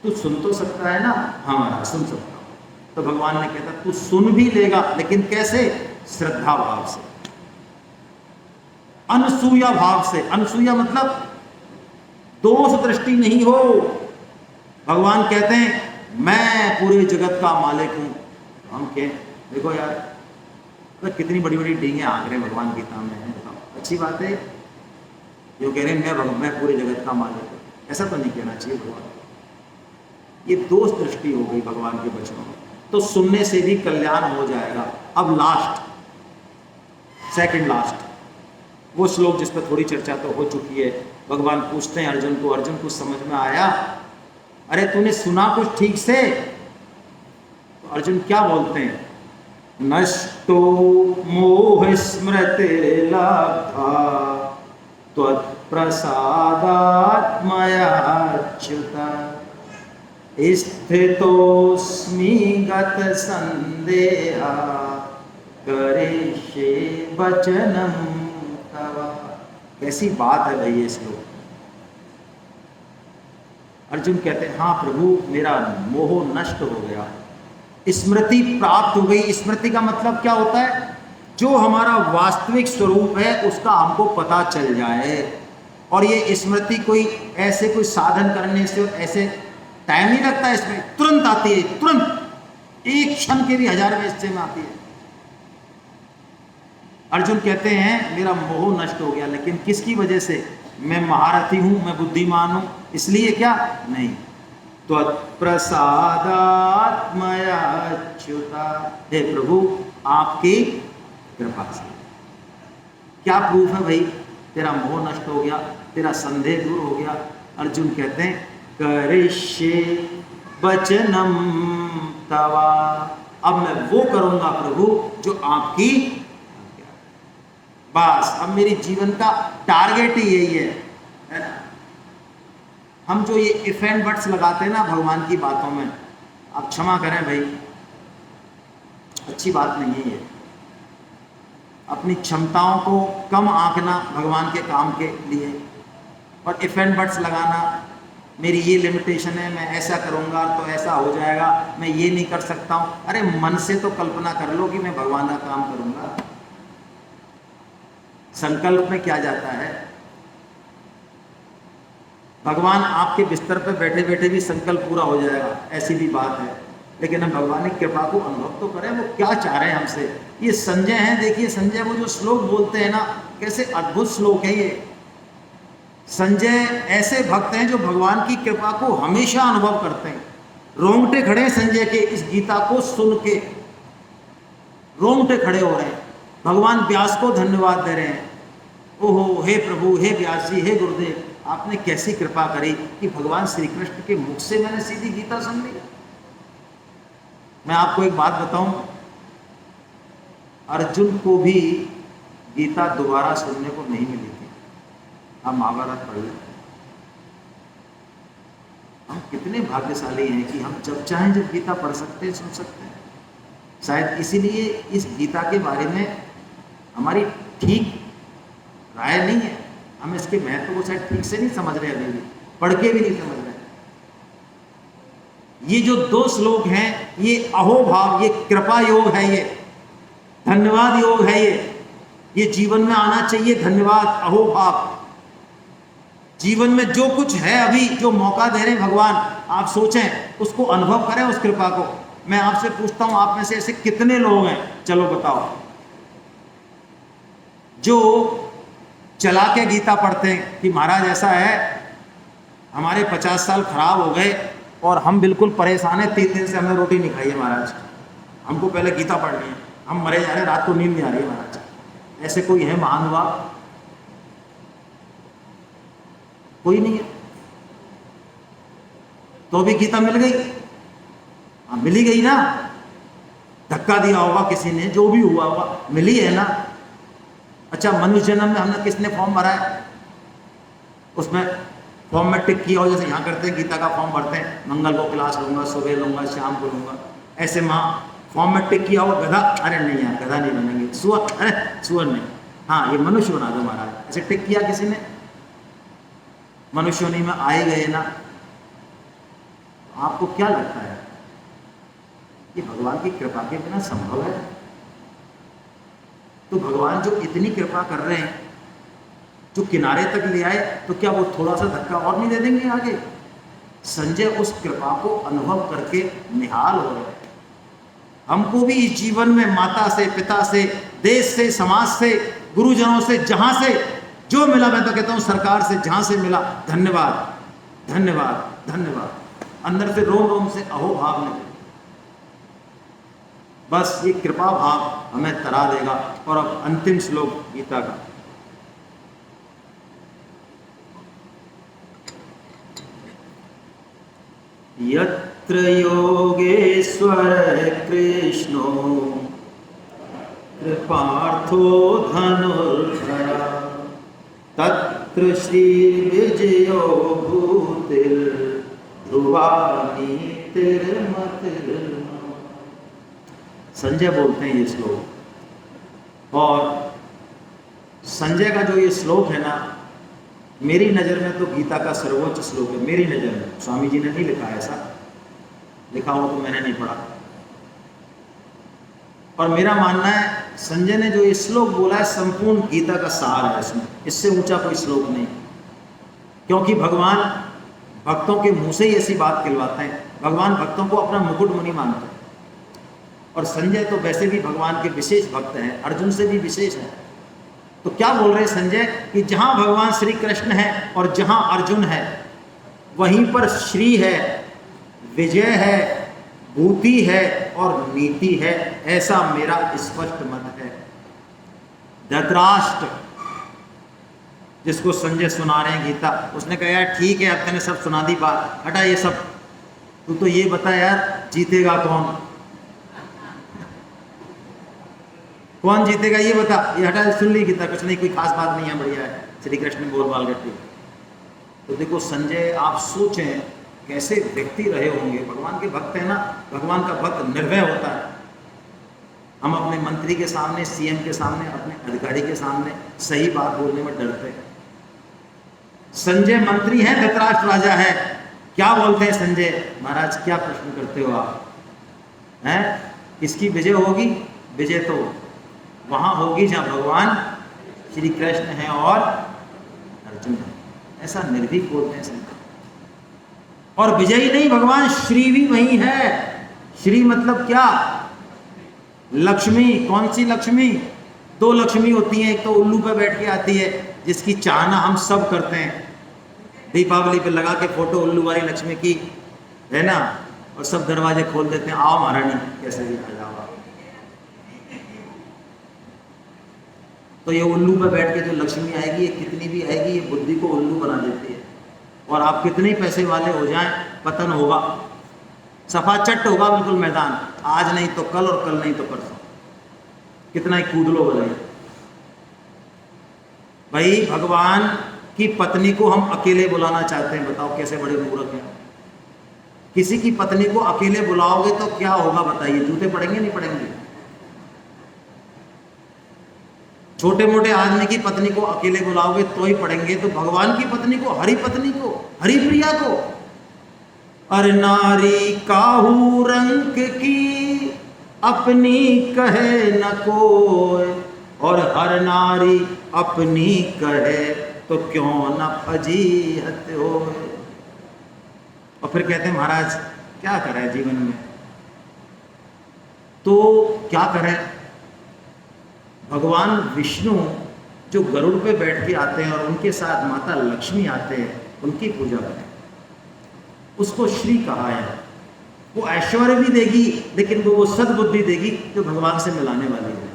तू सुन तो सकता है ना। हाँ महाराज सुन सकता हूँ। तो भगवान ने कहता तू सुन भी लेगा, लेकिन कैसे? श्रद्धा भाव से, अनसूया भाव से। अनसूया मतलब दोष दृष्टि नहीं हो। भगवान कहते हैं मैं पूरे जगत का मालिक हूं। हम कहें देखो यार, तो कितनी बड़ी बड़ी डींगे आंक रहे भगवान गीता में है, अच्छी बात है जो कह रहे हैं मैं पूरे जगत का मालिक हूं, ऐसा तो नहीं कहना चाहिए भगवान। ये दोष दृष्टि हो गई भगवान के वचनों में। तो सुनने से भी कल्याण हो जाएगा। अब लास्ट, सेकंड लास्ट वो श्लोक जिस पर थोड़ी चर्चा तो हो चुकी है। भगवान पूछते हैं अर्जुन को, अर्जुन कुछ समझ में आया? अरे तूने सुना कुछ ठीक से? तो अर्जुन क्या बोलते हैं? नष्टो मोह स्मृतिर्लब्धा त्वत्प्रसादात् मयाच्युत स्थितोऽस्मि गतसन्देहा करिष्ये वचनं तव। कैसी बात है भाई ये श्लोक। अर्जुन कहते हैं हाँ प्रभु, मेरा मोह नष्ट हो गया, स्मृति प्राप्त हो गई। स्मृति का मतलब क्या होता है? जो हमारा वास्तविक स्वरूप है उसका हमको पता चल जाए। और ये स्मृति कोई ऐसे कोई साधन करने से ऐसे टाइम नहीं लगता, इसमें तुरंत आती है, तुरंत, एक क्षण के भी 1000वें हिस्से में आती है। अर्जुन कहते हैं मेरा मोह नष्ट हो गया, लेकिन किसकी वजह से? मैं महारथी हूं, मैं बुद्धिमान हूं, इसलिए क्या नहीं। त्वत्प्रसादात् मयाच्युता, हे प्रभु आपकी कृपा से। क्या प्रूफ है भाई तेरा मोह नष्ट हो गया, तेरा संदेह दूर हो गया? अर्जुन कहते हैं करिष्ये वचनं तवा, अब मैं वो करूंगा प्रभु जो आपकी। बस अब मेरी जीवन का टारगेट ही यही है ना। हम जो ये इफ एंड बट्स लगाते हैं ना भगवान की बातों में, आप क्षमा करें भाई, अच्छी बात नहीं है ये। अपनी क्षमताओं को कम आंकना भगवान के काम के लिए, और इफ एंड बट्स लगाना, मेरी ये लिमिटेशन है, मैं ऐसा करूंगा तो ऐसा हो जाएगा, मैं ये नहीं कर सकता हूं। अरे मन से तो कल्पना कर लो कि मैं भगवान का काम करूंगा। संकल्प में क्या जाता है? भगवान आपके बिस्तर पर बैठे बैठे भी संकल्प पूरा हो जाएगा, ऐसी भी बात है। लेकिन हम भगवान की कृपा को अनुभव तो करें, वो क्या चाह रहे हैं हमसे। ये संजय हैं, देखिए संजय वो जो श्लोक बोलते हैं ना, कैसे अद्भुत श्लोक है ये। संजय ऐसे भक्त हैं जो भगवान की कृपा को हमेशा अनुभव करते हैं। रोंगटे खड़े हैं संजय के, इस गीता को सुन के रोंगटे खड़े हो रहे हैं। भगवान व्यास को धन्यवाद दे रहे हैं, ओहो हे प्रभु, हे व्यास जी, हे गुरुदेव, आपने कैसी कृपा करी कि भगवान श्री कृष्ण के मुख से मैंने सीधी गीता सुन ली। मैं आपको एक बात बताऊं, अर्जुन को भी गीता दोबारा सुनने को नहीं मिली थी। आप महाभारत पढ़ लें। हम कितने भाग्यशाली हैं कि हम जब चाहें जब गीता पढ़ सकते हैं, सुन सकते हैं। शायद इसीलिए इस गीता के बारे में हमारी ठीक राय नहीं है। हम इसके महत्व को शायद ठीक से नहीं समझ रहे, अभी भी पढ़ के भी नहीं समझ रहे। ये जो 2 श्लोक हैं, ये अहोभाव, ये कृपा योग है, ये धन्यवाद योग है, ये जीवन में आना चाहिए। धन्यवाद, अहोभाव। जीवन में जो कुछ है अभी, जो मौका दे रहे हैं भगवान, आप सोचें, उसको अनुभव करें, उस कृपा को। मैं आपसे पूछता हूं, आप में से ऐसे कितने लोग हैं, चलो बताओ, जो चला के गीता पढ़ते हैं कि महाराज ऐसा है, हमारे 50 साल खराब हो गए और हम बिल्कुल परेशान हैं, 3 दिन से हमने रोटी नहीं खाई है महाराज, हमको पहले गीता पढ़नी है, हम मरे जा रहे हैं, रात को नींद नहीं आ रही है महाराज। ऐसे कोई है महानुभाव? कोई नहीं है। तो भी गीता मिल गई? हाँ, मिली गई ना। धक्का दिया होगा किसी ने, जो भी हुआ होगा, मिली है ना। अच्छा, मनुष्य जन्म में हमने किसने फॉर्म भरा है? उसमें फॉर्म में टिक किया हो, जैसे यहाँ करते हैं, गीता का फॉर्म भरते हैं, मंगल को क्लास लूंगा, सुबह लूंगा, शाम को लूंगा। ऐसे माँ फॉर्म में टिक किया हो, गधा, अरे नहीं यार गधा नहीं बनेंगे, सुअर, अरे सुअर नहीं, हाँ ये मनुष्य बना दो महाराज। ऐसे टिक किया किसी ने? मनुष्य योनि में आए गए ना। आपको क्या लगता है ये भगवान की कृपा के बिना संभव है? तो भगवान जो इतनी कृपा कर रहे हैं, जो किनारे तक ले आए, तो क्या वो थोड़ा सा धक्का और नहीं दे देंगे आगे? संजय उस कृपा को अनुभव करके निहाल हो रहे हैं। हमको भी इस जीवन में माता से, पिता से, देश से, समाज से, गुरुजनों से, जहां से जो मिला, मैं तो कहता हूं सरकार से जहां से मिला, धन्यवाद धन्यवाद धन्यवाद। अंदर से रोम रोम से अहोभाव निकले। बस ये कृपा भाव हमें तरा देगा। और अब अंतिम श्लोक गीता का, यत्र योगेश्वर कृष्णो कृपार्थो धनुर्धरा तत्र श्री विजयो भूतिर् ध्रुवा नीतिर्मतिर्। संजय बोलते हैं ये श्लोक, और संजय का जो ये श्लोक है ना, मेरी नज़र में तो गीता का सर्वोच्च श्लोक है, मेरी नज़र में। स्वामी जी ने नहीं लिखा ऐसा, लिखा हो तो मैंने नहीं पढ़ा। और मेरा मानना है संजय ने जो ये श्लोक बोला है, संपूर्ण गीता का सार है इसमें, इससे ऊंचा कोई श्लोक नहीं। क्योंकि भगवान भक्तों के मुंह से ही ऐसी बात कहलवाते हैं। भगवान भक्तों को अपना मुकुट मुनि मानते हैं, और संजय तो वैसे भी भगवान के विशेष भक्त हैं, अर्जुन से भी विशेष है। तो क्या बोल रहे हैं संजय कि जहां भगवान श्री कृष्ण है और जहां अर्जुन है, वहीं पर श्री है, विजय है, भूति है और नीति है, ऐसा मेरा स्पष्ट मत है। धृतराष्ट्र, जिसको संजय सुना रहे हैं गीता, उसने कहा यार ठीक है, अब तूने सब सुना दी बात, हटा ये सब, तू तो ये बता यार जीतेगा कौन? कौन जीतेगा ये बता, ये हटा, सुन ली गीता, कुछ नहीं, कोई खास बात नहीं है, बढ़िया है, श्री कृष्ण बोल बाल गट्टी। तो देखो संजय, आप सोचें कैसे व्यक्ति रहे होंगे। भगवान के भक्त है ना, भगवान का भक्त निर्भय होता है। हम अपने मंत्री के सामने, सीएम के सामने, अपने अधिकारी के सामने सही बात बोलने में डरते हैं। संजय मंत्री है, धृतराष्ट्र राजा है। क्या बोलते हैं संजय? महाराज क्या प्रश्न करते हो आप हैं? किसकी विजय होगी? विजय तो वहां होगी जहां भगवान श्री कृष्ण है और अर्जुन है। ऐसा निर्भीक बोलते हैं संजय। और विजयी नहीं, भगवान श्री भी वही है। श्री मतलब क्या? लक्ष्मी। कौन सी लक्ष्मी? 2 लक्ष्मी होती हैं, एक तो उल्लू पे बैठ के आती है, जिसकी चाहना हम सब करते हैं। दीपावली पे लगा के फोटो उल्लू वाली लक्ष्मी की, है ना, और सब दरवाजे खोल देते हैं, आओ महारानी कैसे भी आ जाओ। तो ये उल्लू पे बैठ के जो लक्ष्मी आएगी, ये कितनी भी आएगी, ये बुद्धि को उल्लू बना देती है। और आप कितने ही पैसे वाले हो जाएं, पतन होगा, सफा चट होगा बिल्कुल मैदान। आज नहीं तो कल, और कल नहीं तो परसों, कितना ही कूद लो भले। भाई भगवान की पत्नी को हम अकेले बुलाना चाहते हैं, बताओ कैसे बड़े मूर्ख हैं। किसी की पत्नी को अकेले बुलाओगे तो क्या होगा बताइए, जूते पड़ेंगे नहीं पड़ेंगे? छोटे मोटे आदमी की पत्नी को अकेले बुलाओगे तो ही पड़ेंगे, तो भगवान की पत्नी को, हरि पत्नी को, हरि प्रिया को, अरे नारी काहू रंग की अपनी कहे न कोई, और हर नारी अपनी कहे तो क्यों न फजीहत हो। और फिर कहते हैं महाराज क्या करें जीवन में, तो क्या करें? भगवान विष्णु जो गरुड़ पे बैठ के आते हैं और उनके साथ माता लक्ष्मी आते हैं, उनकी पूजा करें। उसको श्री कहा है। वो ऐश्वर्य भी देगी, लेकिन वो सद्बुद्धि देगी जो भगवान से मिलाने वाली है।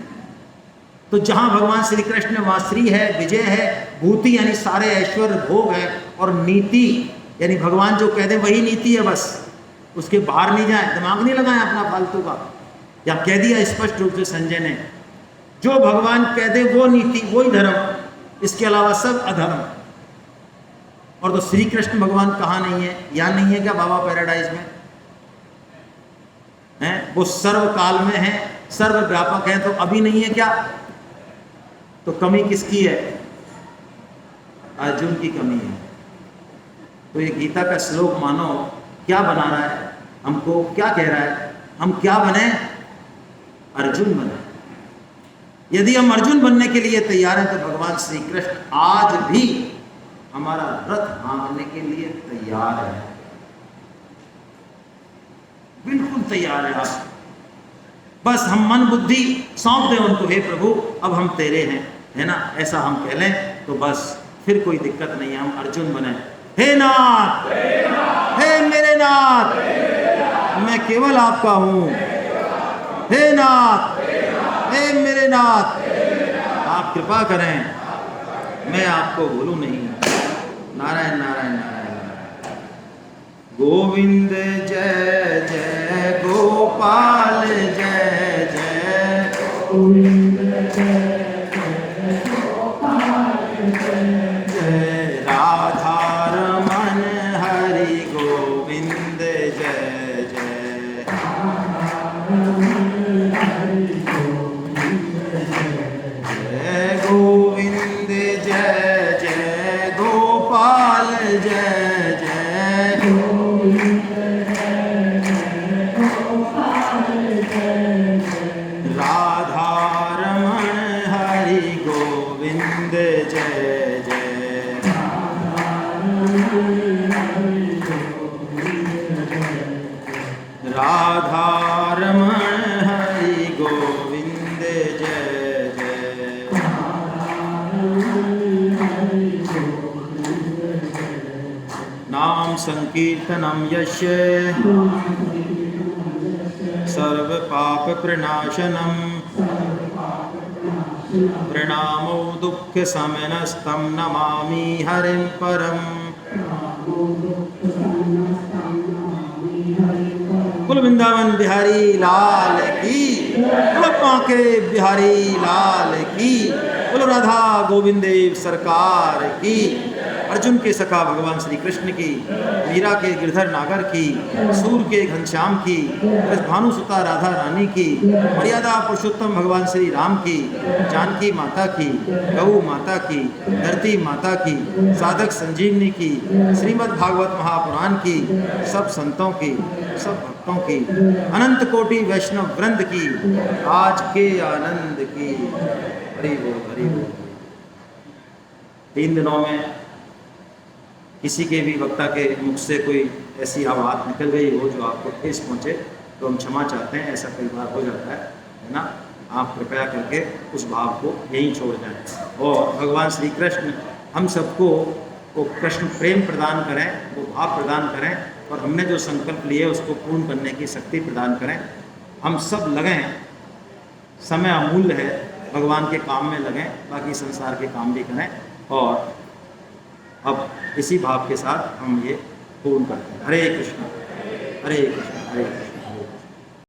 तो जहां भगवान श्री कृष्ण वहां श्री है, विजय है, भूति यानी सारे ऐश्वर्य भोग है, और नीति यानी भगवान जो कह दे वही नीति है, बस उसके बाहर नहीं जाए, दिमाग नहीं लगाए अपना फालतू का। या कह दिया स्पष्ट रूप से संजय ने, जो भगवान कह दे वो नीति, वही धर्म, इसके अलावा सब अधर्म। और तो श्री कृष्ण भगवान कहाँ नहीं है? यहाँ नहीं है क्या बाबा पैराडाइज में हैं? वो सर्वकाल में है, सर्वव्यापक है, तो अभी नहीं है क्या? तो कमी किसकी है? अर्जुन की कमी है। तो ये गीता का श्लोक मानो क्या बना रहा है हमको, क्या कह रहा है? हम क्या बने? अर्जुन बने। यदि हम अर्जुन बनने के लिए तैयार हैं तो भगवान श्री कृष्ण आज भी हमारा रथ हाँकने के लिए तैयार है, बिल्कुल तैयार है। आप बस हम मन बुद्धि सौंप दें उनको, हे प्रभु अब हम तेरे हैं, है ना, ऐसा हम कह लें तो बस फिर कोई दिक्कत नहीं है, हम अर्जुन बने। हे नाथ, हे मेरे नाथ, मैं केवल आपका हूं। हे नाथ, हे मेरे नाथ, आप कृपा करें, मैं आपको भूलूं नहीं। नारायण नारायण नारायण। गोविंद जय जय गोपाल जय जय, गोविंद जय जय गोपाल जय जय राधा रमन हरि गोविंद जय जय, जय गोविंद जय जय गोपाल जय जय, राधा रमण हरि गोविंद जय जय, राधा रमण हरि गोविंद जय जय। नाम संकीर्तनम यस्य सर्व पाप प्रणाशनम, प्रणामो दुःख शमनस्तं नमामि हरिं परम। कुल वृंदावन बिहारी लाल की, कुल बांके बिहारी लाल की, कुल राधा गोविंद देव सरकार की, अर्जुन के सखा भगवान श्री कृष्ण की, मीरा के गिरधर नागर की, सूर के घनश्याम की, भानुसुता राधा रानी की, मर्यादा पुरुषोत्तम भगवान श्री राम की, जानकी माता की, गौ माता की, धरती माता की, साधक संजीवनी की, श्रीमद् भागवत महापुराण की, सब संतों की, सब भक्तों की, अनंत कोटि वैष्णव वृंद की, आज के आनंद की। हरि बोल हरि बोल। 3 दिनों में किसी के भी वक्ता के मुख से कोई ऐसी आवाज़ निकल गई हो जो आपको ठेस पहुँचे तो हम क्षमा चाहते हैं, ऐसा कई बार हो जाता है ना। आप कृपया करके उस भाव को यहीं छोड़ जाएं और भगवान श्री कृष्ण हम सबको वो कृष्ण प्रेम प्रदान करें, वो भाव प्रदान करें और हमने जो संकल्प लिए उसको पूर्ण करने की शक्ति प्रदान करें। हम सब लगें, समय अमूल्य है, भगवान के काम में लगें, बाकी संसार के काम भी करें। और अब इसी भाव के साथ हम ये पूर्ण करते हैं। हरे कृष्ण हरे कृष्ण हरे कृष्ण।